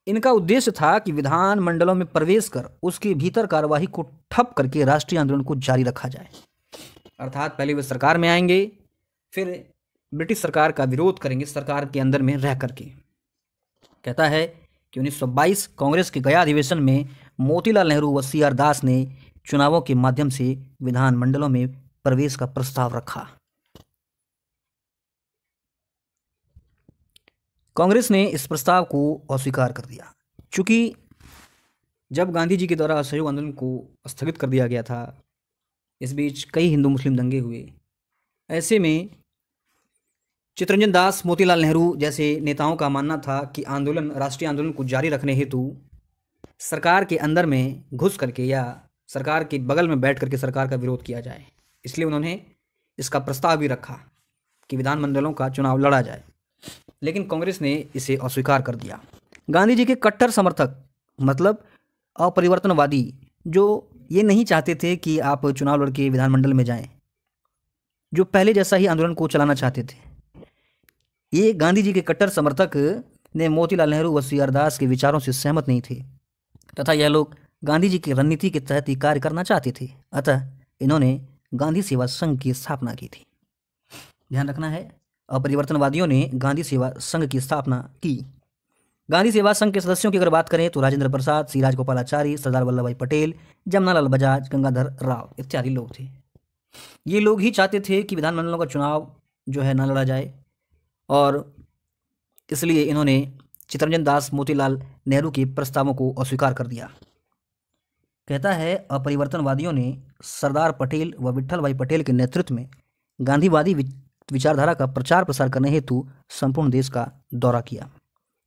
इनका उद्देश्य था कि विधान मंडलों में प्रवेश कर उसके भीतर कार्यवाही को ठप करके राष्ट्रीय आंदोलन को जारी रखा जाए। अर्थात पहले वे सरकार में आएंगे, फिर ब्रिटिश सरकार का विरोध करेंगे सरकार के अंदर में रह करके। कहता है कि 1922 कांग्रेस के गया अधिवेशन में मोतीलाल नेहरू व CR दास ने चुनावों के माध्यम से विधान मंडलों में प्रवेश का प्रस्ताव रखा। कांग्रेस ने इस प्रस्ताव को अस्वीकार कर दिया, चूंकि जब गांधी जी के द्वारा असहयोग आंदोलन को स्थगित कर दिया गया था, इस बीच कई हिंदू मुस्लिम दंगे हुए। ऐसे में चित्तरंजन दास, मोतीलाल नेहरू जैसे नेताओं का मानना था कि राष्ट्रीय आंदोलन को जारी रखने हेतु सरकार के अंदर में घुस करके या सरकार के बगल में बैठ करके सरकार का विरोध किया जाए। इसलिए उन्होंने इसका प्रस्ताव भी रखा कि विधानमंडलों का चुनाव लड़ा जाए, लेकिन कांग्रेस ने इसे अस्वीकार कर दिया। गांधी जी के कट्टर समर्थक मतलब अपरिवर्तनवादी जो ये नहीं चाहते थे कि आप चुनाव लड़के विधानमंडल में जाएं, जो पहले जैसा ही आंदोलन को चलाना चाहते थे, ये गांधी जी के कट्टर समर्थक ने मोतीलाल नेहरू व सी.आर. दास के विचारों से सहमत नहीं थे तथा यह लोग गांधी जी की रणनीति के तहत ही कार्य करना चाहते थे। अतः इन्होंने गांधी सेवा संघ की स्थापना की थी। ध्यान रखना है, अपरिवर्तनवादियों ने गांधी सेवा संघ की स्थापना की। गांधी सेवा संघ के सदस्यों की अगर बात करें तो राजेंद्र प्रसाद, सी राजगोपालाचारी, सरदार वल्लभ भाई पटेल, जमनालाल बजाज, गंगाधर राव इत्यादि लोग थे। ये लोग ही चाहते थे कि विधानमंडलों का चुनाव जो है ना लड़ा जाए और इसलिए इन्होंने चित्तरंजन दास मोतीलाल नेहरू के प्रस्तावों को अस्वीकार कर दिया। कहता है अपरिवर्तनवादियों ने सरदार पटेल व विट्ठल भाई पटेल के नेतृत्व में गांधीवादी विचारधारा का प्रचार प्रसार करने हेतु संपूर्ण देश का दौरा किया।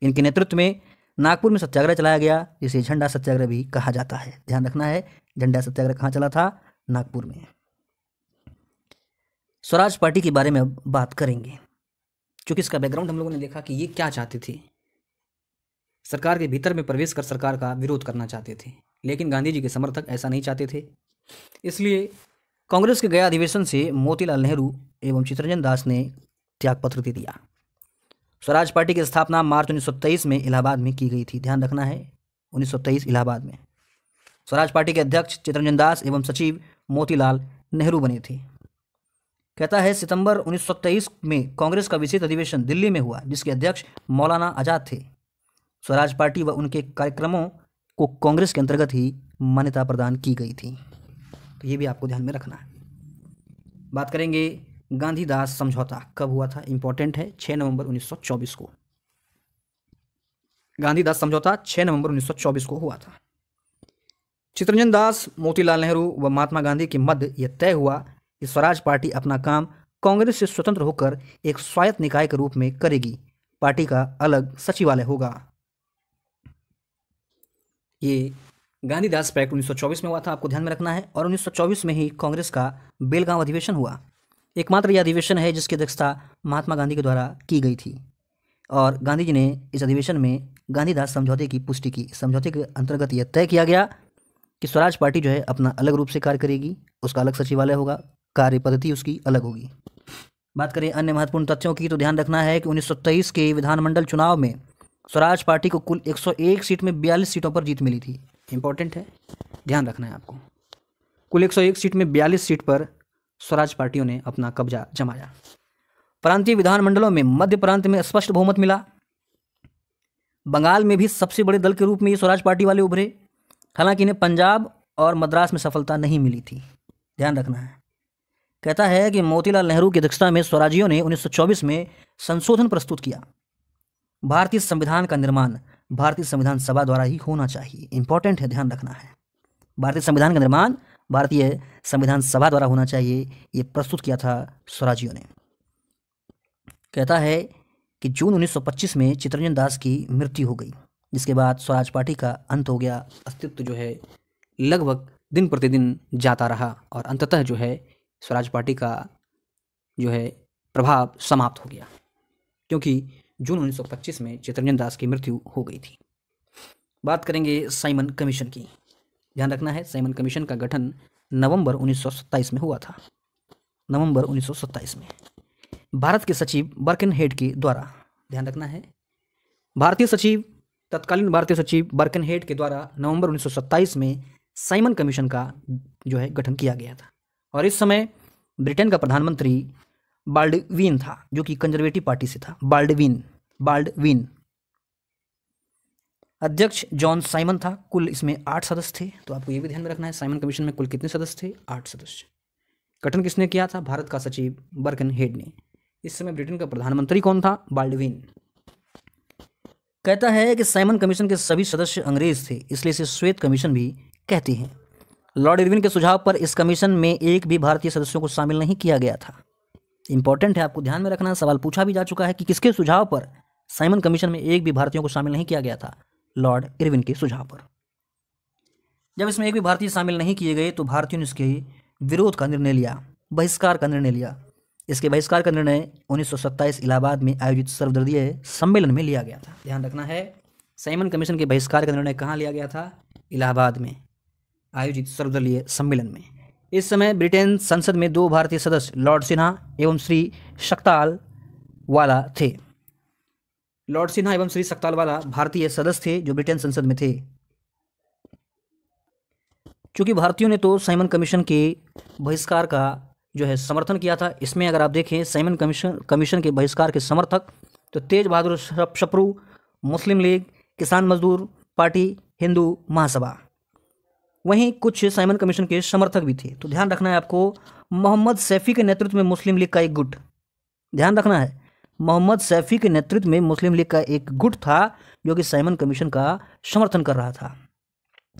इनके नेतृत्व में नागपुर में सत्याग्रह चलाया गया, जिसे झंडा सत्याग्रह भी कहा जाता है। ध्यान रखना है, झंडा सत्याग्रह कहाँ चला था? नागपुर में। स्वराज पार्टी के बारे में अब बात करेंगे, क्योंकि इसका बैकग्राउंड हम लोगों ने देखा कि ये क्या चाहते थे। सरकार के भीतर में प्रवेश कर सरकार का विरोध करना चाहते थे, लेकिन गांधी जी के समर्थक ऐसा नहीं चाहते थे। इसलिए कांग्रेस के गया अधिवेशन से मोतीलाल नेहरू एवं चित्तरंजन दास ने त्यागपत्र दे दिया। स्वराज पार्टी की स्थापना मार्च 1923 में इलाहाबाद में की गई थी। ध्यान रखना है, 1923 इलाहाबाद में। स्वराज पार्टी के अध्यक्ष चित्तरंजन दास एवं सचिव मोतीलाल नेहरू बने थे। कहता है सितंबर 1923 में कांग्रेस का विशेष अधिवेशन दिल्ली में हुआ, जिसके अध्यक्ष मौलाना आजाद थे। स्वराज पार्टी व उनके कार्यक्रमों को कांग्रेस के अंतर्गत ही मान्यता प्रदान की गई थी। तो ये भी आपको ध्यान में रखना है। बात करेंगे गांधी-दास समझौता कब हुआ था, इंपॉर्टेंट है, 6 नवंबर 1924 को। गांधी-दास समझौता 6 नवंबर 1924 को हुआ था। चित्तरंजन दास, मोतीलाल नेहरू व महात्मा गांधी के मध्य यह तय हुआ कि स्वराज पार्टी अपना काम कांग्रेस से स्वतंत्र होकर एक स्वायत्त निकाय के रूप में करेगी। पार्टी का अलग सचिवालय होगा। ये गांधी-दास पैक्ट 1924 में हुआ था, आपको ध्यान में रखना है। और 1924 में ही कांग्रेस का बेलगांव अधिवेशन हुआ। एकमात्र यह अधिवेशन है जिसकी अध्यक्षता महात्मा गांधी के द्वारा की गई थी और गांधी जी ने इस अधिवेशन में गांधी-दास समझौते की पुष्टि की। समझौते के अंतर्गत यह तय किया गया कि स्वराज पार्टी जो है अपना अलग रूप से कार्य करेगी, उसका अलग सचिवालय होगा, कार्य पद्धति उसकी अलग होगी। बात करें अन्य महत्वपूर्ण तथ्यों की तो ध्यान रखना है कि 1923 के विधानमंडल चुनाव में स्वराज पार्टी को कुल 101 सीट में 42 सीटों पर जीत मिली थी। इंपॉर्टेंट है, ध्यान रखना है आपको। कुल 101 सीट में 42 सीट पर स्वराज पार्टियों ने अपना कब्जा जमाया। प्रांतीय विधानमंडलों में मध्य प्रांत में स्पष्ट बहुमत मिला। बंगाल में भी सबसे बड़े दल के रूप में ये स्वराज पार्टी वाले उभरे। हालांकि इन्हें पंजाब और मद्रास में सफलता नहीं मिली थी। ध्यान रखना है। कहता है कि मोतीलाल नेहरू की अध्यक्षता में स्वराजियों ने 1924 में संशोधन प्रस्तुत किया। भारतीय संविधान का निर्माण भारतीय संविधान सभा द्वारा ही होना चाहिए। इंपॉर्टेंट है, ध्यान रखना है। भारतीय संविधान का निर्माण भारतीय संविधान सभा द्वारा होना चाहिए, ये प्रस्तुत किया था स्वराजियों ने। कहता है कि जून 1925 में चित्तरंजन दास की मृत्यु हो गई, जिसके बाद स्वराज पार्टी का अंत हो गया। अस्तित्व जो है लगभग दिन प्रतिदिन जाता रहा और अंततः जो है स्वराज पार्टी का जो है प्रभाव समाप्त हो गया, क्योंकि जून 1925 में चित्तरंजन दास की मृत्यु हो गई थी। बात करेंगे साइमन कमीशन की। ध्यान रखना है, साइमन कमीशन का गठन नवंबर 1927 में हुआ था। नवंबर 1927 में भारत के सचिव बर्किनहेड के द्वारा, ध्यान रखना है, तत्कालीन भारतीय सचिव बर्किनहेड के द्वारा नवंबर 1927 में साइमन कमीशन का जो है गठन किया गया था। और इस समय ब्रिटेन का प्रधानमंत्री बाल्डविन था, जो कि कंजर्वेटिव पार्टी से था। बाल्डविन अध्यक्ष जॉन साइमन था। कुल इसमें 8 सदस्य थे, तो आपको ये भी ध्यान में रखना है साइमन कमीशन में कुल कितने सदस्य थे? 8 सदस्य। गठन किसने किया था? भारत का सचिव बर्किनहेड ने। इस समय ब्रिटेन का प्रधानमंत्री कौन था? बाल्डविन। कहता है कि साइमन कमीशन के सभी सदस्य अंग्रेज थे, इसलिए इसे श्वेत कमीशन भी कहते हैं। लॉर्ड इरविन के सुझाव पर इस कमीशन में एक भी भारतीय सदस्यों को शामिल नहीं किया गया था। इंपॉर्टेंट है, आपको ध्यान में रखना। सवाल पूछा भी जा चुका है कि किसके सुझाव पर साइमन कमीशन में एक भी भारतीयों को शामिल नहीं किया गया था? लॉर्ड इरविन के सुझाव पर। जब इसमें एक भी भारतीय शामिल नहीं किए गए तो भारतीयों ने इसके विरोध का निर्णय लिया, बहिष्कार का निर्णय लिया। इसके बहिष्कार का निर्णय 1927 इलाहाबाद में आयोजित सर्वदलीय सम्मेलन में लिया गया था। ध्यान रखना है, साइमन कमीशन के बहिष्कार का निर्णय कहाँ लिया गया था? इलाहाबाद में आयोजित सर्वदलीय सम्मेलन में। इस समय ब्रिटेन संसद में 2 भारतीय सदस्य लॉर्ड सिन्हा एवं श्री शक्ताल वाला थे। लॉर्ड सिन्हा एवं श्री सक्तालवाला भारतीय सदस्य थे जो ब्रिटेन संसद में थे। चूंकि भारतीयों ने तो साइमन कमीशन के बहिष्कार का जो है समर्थन किया था, इसमें अगर आप देखें साइमन कमीशन के बहिष्कार के समर्थक तो तेज बहादुर शपरू, मुस्लिम लीग, किसान मजदूर पार्टी, हिंदू महासभा, वहीं कुछ साइमन कमीशन के समर्थक भी थे। तो ध्यान रखना है आपको, मोहम्मद सैफी के नेतृत्व में मुस्लिम लीग का एक गुट, ध्यान रखना है, मोहम्मद सैफी के नेतृत्व में मुस्लिम लीग का एक गुट था जो कि साइमन कमीशन का समर्थन कर रहा था।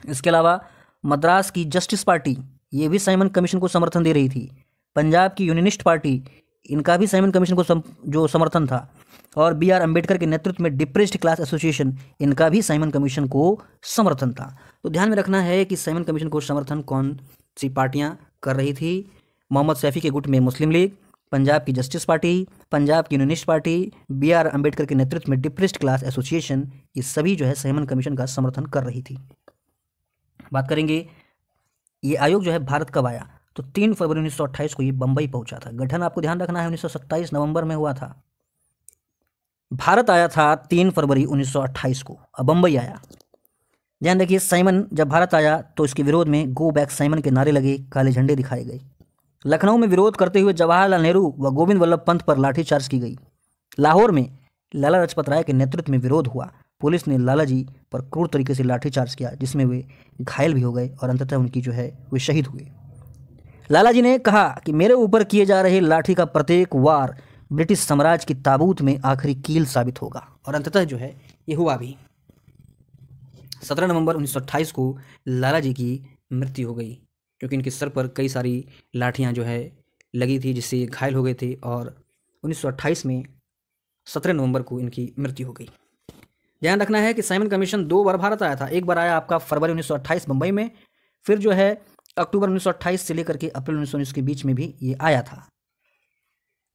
इसके अलावा मद्रास की जस्टिस पार्टी, ये भी साइमन कमीशन को समर्थन दे रही थी। पंजाब की यूनियनिस्ट पार्टी, इनका भी साइमन कमीशन को जो समर्थन था। और B.R. अम्बेडकर के नेतृत्व में डिप्रेस्ड क्लास एसोसिएशन, इनका भी साइमन कमीशन को समर्थन था। तो ध्यान में रखना है कि साइमन कमीशन को समर्थन कौन सी पार्टियां कर रही थी। मोहम्मद सैफी के गुट में मुस्लिम लीग, पंजाब की जस्टिस पार्टी, पंजाब की यूनियनिस्ट पार्टी, B.R. अम्बेडकर के नेतृत्व में डिप्रेस्ड क्लास एसोसिएशन, ये सभी जो है साइमन कमीशन का समर्थन कर रही थी। बात करेंगे ये आयोग जो है भारत कब आया, तो 3 फरवरी 1928 को ये बंबई पहुंचा था। गठन आपको ध्यान रखना है 1927 नवंबर में हुआ था। भारत आया था 3 फरवरी 1928 को, अब बंबई आया। ध्यान रखिए, साइमन जब भारत आया तो इसके विरोध में गो बैक साइमन के नारे लगे, काले झंडे दिखाए गए। लखनऊ में विरोध करते हुए जवाहरलाल नेहरू व गोविंद वल्लभ पंत पर लाठीचार्ज की गई। लाहौर में लाला लाजपत राय के नेतृत्व में विरोध हुआ। पुलिस ने लाला जी पर क्रूर तरीके से लाठीचार्ज किया, जिसमें वे घायल भी हो गए और अंततः उनकी जो है वे शहीद हुए। लाला जी ने कहा कि मेरे ऊपर किए जा रहे लाठी का प्रत्येक वार ब्रिटिश साम्राज्य की ताबूत में आखिरी कील साबित होगा, और अंततः जो है ये हुआ भी। 17 नवंबर 1928 को लाला जी की मृत्यु हो गई, क्योंकि इनके सर पर कई सारी लाठियां जो है लगी थी, जिससे ये घायल हो गए थे, और 1928 में 17 नवंबर को इनकी मृत्यु हो गई। ध्यान रखना है कि साइमन कमीशन 2 बार भारत आया था। एक बार आया आपका फरवरी 1928 मुंबई में, फिर जो है अक्टूबर 1928 से लेकर के अप्रैल 1919 के बीच में भी ये आया था।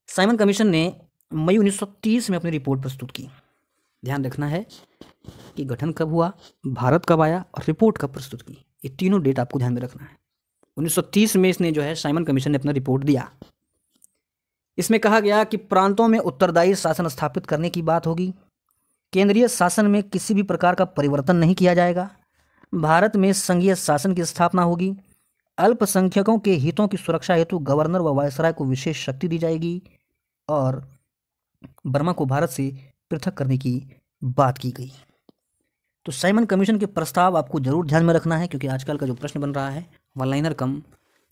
साइमन कमीशन ने मई 1930 में अपनी रिपोर्ट प्रस्तुत की। ध्यान रखना है कि गठन कब हुआ, भारत कब आया और रिपोर्ट कब प्रस्तुत की, ये तीनों डेट आपको ध्यान में रखना है। 1930 में इसने जो है साइमन कमीशन ने अपना रिपोर्ट दिया। इसमें कहा गया कि प्रांतों में उत्तरदायी शासन स्थापित करने की बात होगी। केंद्रीय शासन में किसी भी प्रकार का परिवर्तन नहीं किया जाएगा। भारत में संघीय शासन की स्थापना होगी। अल्पसंख्यकों के हितों की सुरक्षा हेतु गवर्नर व वायसराय को विशेष शक्ति दी जाएगी, और बर्मा को भारत से पृथक करने की बात की गई। तो साइमन कमीशन के प्रस्ताव आपको जरूर ध्यान में रखना है, क्योंकि आजकल का जो प्रश्न बन रहा है वन लाइनर कम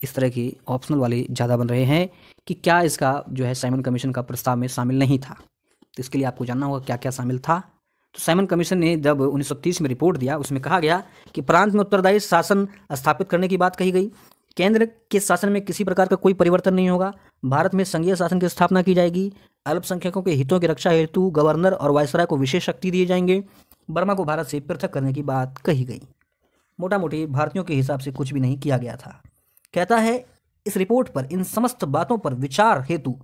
इस तरह के ऑप्शनल वाले ज़्यादा बन रहे हैं कि क्या इसका जो है साइमन कमीशन का प्रस्ताव में शामिल नहीं था। तो इसके लिए आपको जानना होगा क्या क्या शामिल था। तो साइमन कमीशन ने जब 1930 में रिपोर्ट दिया, उसमें कहा गया कि प्रांत में उत्तरदायी शासन स्थापित करने की बात कही गई। केंद्र के शासन में किसी प्रकार का कोई परिवर्तन नहीं होगा। भारत में संघीय शासन की स्थापना की जाएगी। अल्पसंख्यकों के हितों की रक्षा हेतु गवर्नर और वायसराय को विशेष शक्ति दिए जाएंगे। बर्मा को भारत से पृथक करने की बात कही गई। मोटा मोटी भारतीयों के हिसाब से कुछ भी नहीं किया गया था। कहता है इस रिपोर्ट पर इन समस्त बातों पर विचार हेतु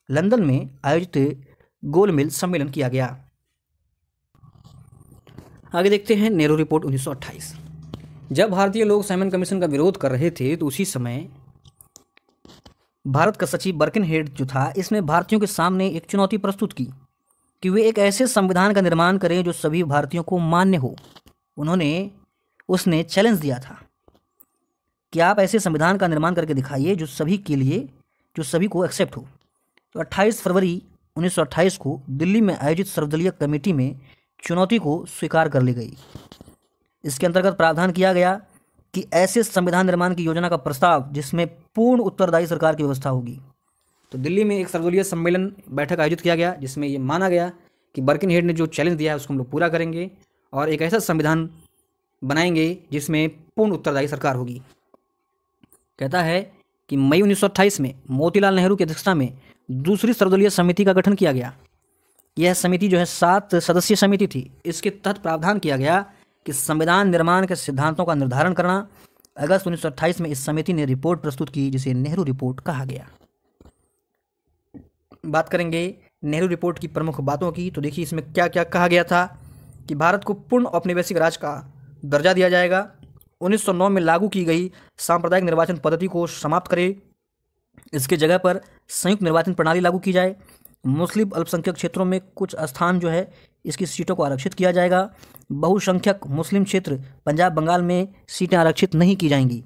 लंदन में आयोजित गोलमेज सम्मेलन किया गया। आगे देखते हैं नेहरू रिपोर्ट 1928। जब भारतीय लोग साइमन कमीशन का विरोध कर रहे थे तो उसी समय भारत का सचिव बर्किनहेड जो था, इसने भारतीयों के सामने एक चुनौती प्रस्तुत की कि वे एक ऐसे संविधान का निर्माण करें जो सभी भारतीयों को मान्य हो। उसने चैलेंज दिया था कि आप ऐसे संविधान का निर्माण करके दिखाइए जो सभी के लिए, जो सभी को एक्सेप्ट हो। तो 28 फरवरी 1928 को दिल्ली में आयोजित सर्वदलीय कमेटी में चुनौती को स्वीकार कर ली गई। इसके अंतर्गत प्रावधान किया गया कि ऐसे संविधान निर्माण की योजना का प्रस्ताव जिसमें पूर्ण उत्तरदायी सरकार की व्यवस्था होगी। तो दिल्ली में एक सर्वदलीय सम्मेलन बैठक आयोजित किया गया, जिसमें ये माना गया कि बर्किनहेड ने जो चैलेंज दिया है उसको हम लोग पूरा करेंगे और एक ऐसा संविधान बनाएंगे जिसमें पूर्ण उत्तरदायी सरकार होगी। कहता है कि मई 1928 में मोतीलाल नेहरू की अध्यक्षता में दूसरी सर्वदलीय समिति का गठन किया गया। यह समिति जो है 7 सदस्यीय समिति थी। इसके तहत प्रावधान किया गया कि संविधान निर्माण के सिद्धांतों का निर्धारण करना। अगस्त 1928 में इस समिति ने रिपोर्ट प्रस्तुत की जिसे नेहरू रिपोर्ट कहा गया। बात करेंगे नेहरू रिपोर्ट की प्रमुख बातों की, तो देखिए इसमें क्या क्या कहा गया था कि भारत को पूर्ण औपनिवेशिक राज्य का दर्जा दिया जाएगा। 1909 में लागू की गई सांप्रदायिक निर्वाचन पद्धति को समाप्त करे, इसके जगह पर संयुक्त निर्वाचन प्रणाली लागू की जाए। मुस्लिम अल्पसंख्यक क्षेत्रों में कुछ स्थान जो है इसकी सीटों को आरक्षित किया जाएगा। बहुसंख्यक मुस्लिम क्षेत्र पंजाब बंगाल में सीटें आरक्षित नहीं की जाएंगी।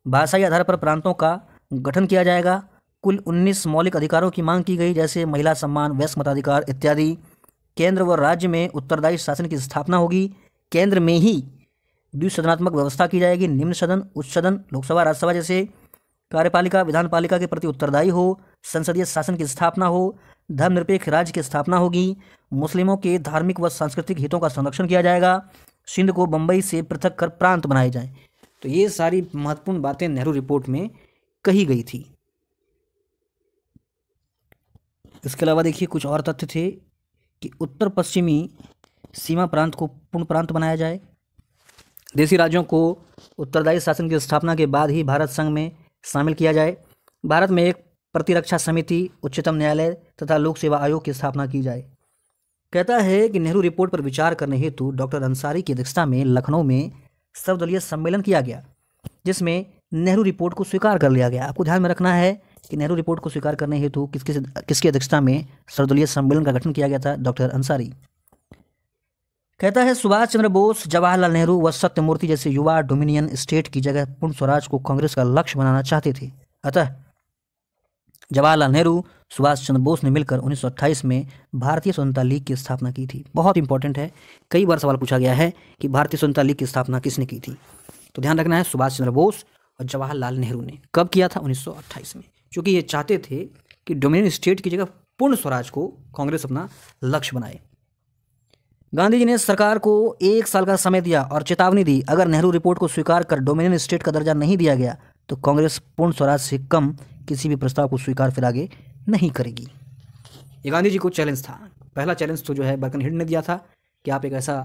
भाषाई आधार पर प्रांतों का गठन किया जाएगा। कुल 19 मौलिक अधिकारों की मांग की गई, जैसे महिला सम्मान, वयस्क मताधिकार इत्यादि। केंद्र व राज्य में उत्तरदायी शासन की स्थापना होगी। केंद्र में ही द्विसदनात्मक व्यवस्था की जाएगी। निम्न सदन, उच्च सदन, लोकसभा, राज्यसभा जैसे कार्यपालिका विधानपालिका के प्रति उत्तरदायी हो। संसदीय शासन की स्थापना हो। धर्मनिरपेक्ष राज्य की स्थापना होगी। मुस्लिमों के धार्मिक व सांस्कृतिक हितों का संरक्षण किया जाएगा। सिंध को बंबई से पृथक कर प्रांत बनाए जाएं। तो ये सारी महत्वपूर्ण बातें नेहरू रिपोर्ट में कही गई थी। इसके अलावा देखिए कुछ और तथ्य थे कि उत्तर पश्चिमी सीमा प्रांत को पूर्ण प्रांत बनाया जाए। देशी राज्यों को उत्तरदायी शासन की स्थापना के बाद ही भारत संघ में शामिल किया जाए। भारत में एक प्रतिरक्षा समिति, उच्चतम न्यायालय तथा लोक सेवा आयोग की स्थापना की जाए। कहता है कि नेहरू रिपोर्ट पर विचार करने हेतु डॉक्टर अंसारी की अध्यक्षता में लखनऊ में सर्वदलीय सम्मेलन किया गया, जिसमें नेहरू रिपोर्ट को स्वीकार कर लिया गया। आपको ध्यान में रखना है कि नेहरू रिपोर्ट को स्वीकार करने हेतु किसकी अध्यक्षता में सर्वदलीय सम्मेलन का गठन किया गया था? डॉक्टर अंसारी। कहता है सुभाष चंद्र बोस, जवाहरलाल नेहरू व सत्यमूर्ति जैसे युवा डोमिनियन स्टेट की जगह पूर्ण स्वराज को कांग्रेस का लक्ष्य बनाना चाहते थे। अतः जवाहरलाल नेहरू, सुभाष चंद्र बोस ने मिलकर 1928 में भारतीय स्वतंत्रता लीग की स्थापना की थी। बहुत इंपॉर्टेंट है, कई बार सवाल पूछा गया है कि भारतीय स्वतंत्रता लीग की स्थापना किसने की थी। तो ध्यान रखना है, सुभाष चंद्र बोस और जवाहरलाल नेहरू ने। कब किया था? 1928 में। क्योंकि ये चाहते थे कि डोमिनियन स्टेट की जगह पूर्ण स्वराज को कांग्रेस अपना लक्ष्य बनाए। गांधी जी ने सरकार को 1 साल का समय दिया और चेतावनी दी, अगर नेहरू रिपोर्ट को स्वीकार कर डोमिनियन स्टेट का दर्जा नहीं दिया गया तो कांग्रेस पूर्ण स्वराज से कम किसी भी प्रस्ताव को स्वीकार फिर आगे नहीं करेगी। ये गांधी जी को चैलेंज था। पहला चैलेंज तो जो है बर्कनहेड ने दिया था कि आप एक ऐसा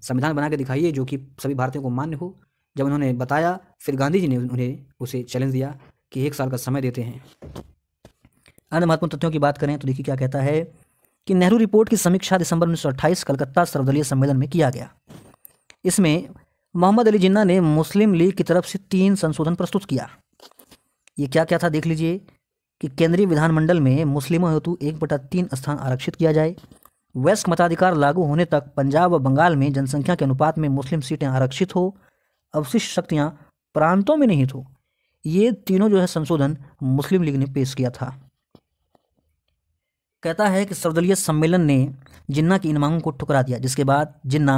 संविधान बना के दिखाइए जो कि सभी भारतीयों को मान्य हो। जब उन्होंने बताया, फिर गांधी जी ने उन्हें उसे चैलेंज दिया कि 1 साल का समय देते हैं। अन्य महत्वपूर्ण तथ्यों की बात करें तो देखिए क्या कहता है कि नेहरू रिपोर्ट की समीक्षा दिसंबर 1928 कलकत्ता सर्वदलीय सम्मेलन में किया गया। इसमें मोहम्मद अली जिन्ना ने मुस्लिम लीग की तरफ से 3 संशोधन प्रस्तुत किया। ये क्या क्या था देख लीजिए कि केंद्रीय विधानमंडल में मुस्लिमों हेतु 1/3 स्थान आरक्षित किया जाए। वयस्क मताधिकार लागू होने तक पंजाब व बंगाल में जनसंख्या के अनुपात में मुस्लिम सीटें आरक्षित हो। अवशिष्ट शक्तियां प्रांतों में निहित हो। ये तीनों जो है संशोधन मुस्लिम लीग ने पेश किया था। कहता है कि सर्वदलीय सम्मेलन ने जिन्ना की इन मांगों को ठुकरा दिया, जिसके बाद जिन्ना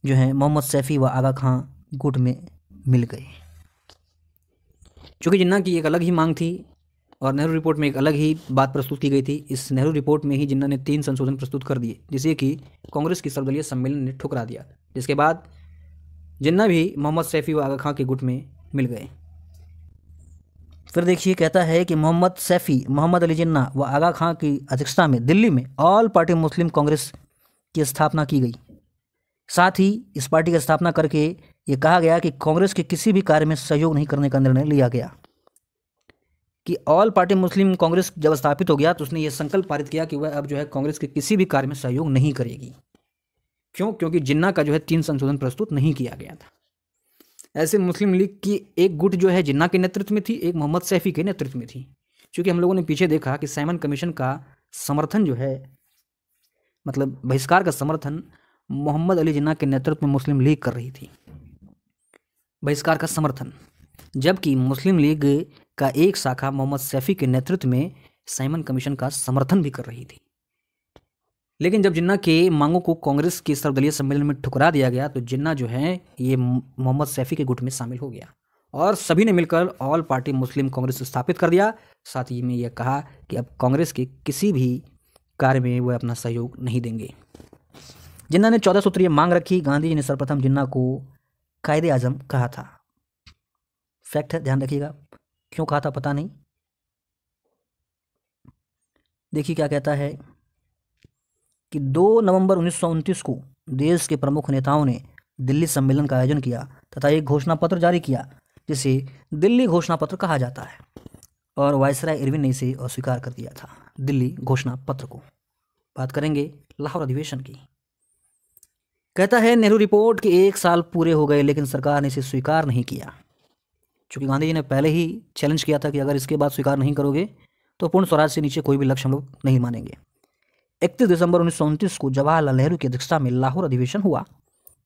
जो है मोहम्मद सैफी व आगा खां गुट में मिल गए। चूँकि जिन्ना की एक अलग ही मांग थी और नेहरू रिपोर्ट में एक अलग ही बात प्रस्तुत की गई थी, इस नेहरू रिपोर्ट में ही जिन्ना ने 3 संशोधन प्रस्तुत कर दिए, जिसे कि कांग्रेस की सर्वदलीय सम्मेलन ने ठुकरा दिया। जिसके बाद जिन्ना भी मोहम्मद सैफी व आगा खां के गुट में मिल गए। फिर देखिए कहता है कि मोहम्मद सैफी, मोहम्मद अली जिन्ना व आगा खां की अध्यक्षता में दिल्ली में ऑल पार्टी मुस्लिम कांग्रेस की स्थापना की गई। साथ ही इस पार्टी की स्थापना करके ये कहा गया कि कांग्रेस के किसी भी कार्य में सहयोग नहीं करने का निर्णय लिया गया। कि ऑल पार्टी मुस्लिम कांग्रेस जब स्थापित हो गया तो उसने ये संकल्प पारित किया कि वह अब जो है कांग्रेस के किसी भी कार्य में सहयोग नहीं करेगी। क्यों? क्योंकि जिन्ना का जो है 3 संशोधन प्रस्तुत नहीं किया गया था। ऐसे मुस्लिम लीग की एक गुट जो है जिन्ना के नेतृत्व में थी, एक मोहम्मद सैफी के नेतृत्व में थी। क्योंकि हम लोगों ने पीछे देखा कि साइमन कमीशन का समर्थन जो है, मतलब बहिष्कार का समर्थन मोहम्मद अली जिन्ना के नेतृत्व में मुस्लिम लीग कर रही थी, बहिष्कार का समर्थन। जबकि मुस्लिम लीग का एक शाखा मोहम्मद सैफी के नेतृत्व में साइमन कमीशन का समर्थन भी कर रही थी। लेकिन जब जिन्ना के मांगों को कांग्रेस के सर्वदलीय सम्मेलन में ठुकरा दिया गया तो जिन्ना जो है ये मोहम्मद सैफी के गुट में शामिल हो गया और सभी ने मिलकर ऑल पार्टी मुस्लिम कांग्रेस स्थापित कर दिया। साथ ही में यह कहा कि अब कांग्रेस के किसी भी कार्य में वह अपना सहयोग नहीं देंगे। जिन्ना ने 14 सूत्रीय मांग रखी। गांधी जी ने सर्वप्रथम जिन्ना को कायदे आजम कहा था। फैक्ट है, ध्यान रखिएगा। क्यों कहा था पता नहीं। देखिए क्या कहता है कि 2 नवंबर 1929 को देश के प्रमुख नेताओं ने दिल्ली सम्मेलन का आयोजन किया तथा एक घोषणा पत्र जारी किया, जिसे दिल्ली घोषणा पत्र कहा जाता है, और वायसराय इरविन ने इसे अस्वीकार कर दिया था। दिल्ली घोषणा पत्र को बात करेंगे लाहौर अधिवेशन की। कहता है नेहरू रिपोर्ट के 1 साल पूरे हो गए लेकिन सरकार ने इसे स्वीकार नहीं किया। चूँकि गांधी जी ने पहले ही चैलेंज किया था कि अगर इसके बाद स्वीकार नहीं करोगे तो पूर्ण स्वराज से नीचे कोई भी लक्ष्य हम लोग नहीं मानेंगे। 31 दिसंबर 1929 को जवाहरलाल नेहरू की अध्यक्षता में लाहौर अधिवेशन हुआ,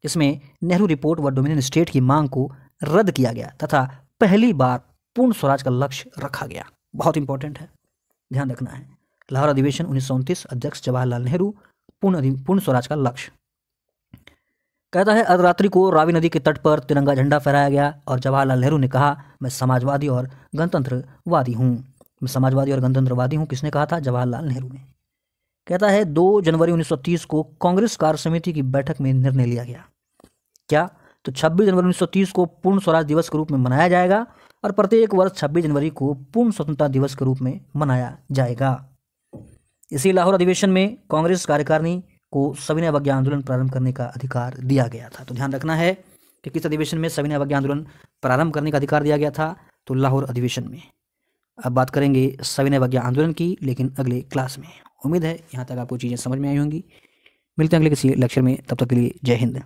जिसमें नेहरू रिपोर्ट व डोमिनियन स्टेट की मांग को रद्द किया गया तथा पहली बार पूर्ण स्वराज का लक्ष्य रखा गया। बहुत इंपॉर्टेंट है, ध्यान रखना है। लाहौर अधिवेशन 1929, अध्यक्ष जवाहरलाल नेहरू, पूर्ण स्वराज का लक्ष्य। कहता है अर्धरात्रि को रावी नदी के तट पर तिरंगा झंडा फहराया गया और जवाहरलाल नेहरू ने कहा, मैं समाजवादी और गणतंत्रवादी हूँ। मैं समाजवादी और गणतंत्रवादी हूँ, किसने कहा था? जवाहरलाल नेहरू ने। कहता है 2 जनवरी 1930 को कांग्रेस कार्य समिति की बैठक में निर्णय लिया गया, क्या? तो 26 जनवरी 1930 को पूर्ण स्वराज दिवस के रूप में मनाया जाएगा और प्रत्येक वर्ष 26 जनवरी को पूर्ण स्वतंत्रता दिवस के रूप में मनाया जाएगा। इसी लाहौर अधिवेशन में कांग्रेस कार्यकारिणी को सविनय अवज्ञा आंदोलन प्रारंभ करने का अधिकार दिया गया था। तो ध्यान रखना है कि किस अधिवेशन में सविनय अवज्ञा आंदोलन प्रारंभ करने का अधिकार दिया गया था? तो लाहौर अधिवेशन में। अब बात करेंगे सविनय अवज्ञा आंदोलन की, लेकिन अगले क्लास में। उम्मीद है यहाँ तक आपको चीज़ें समझ में आई होंगी। मिलते हैं अगले किसी लेक्चर में, तब तक के लिए जय हिंद।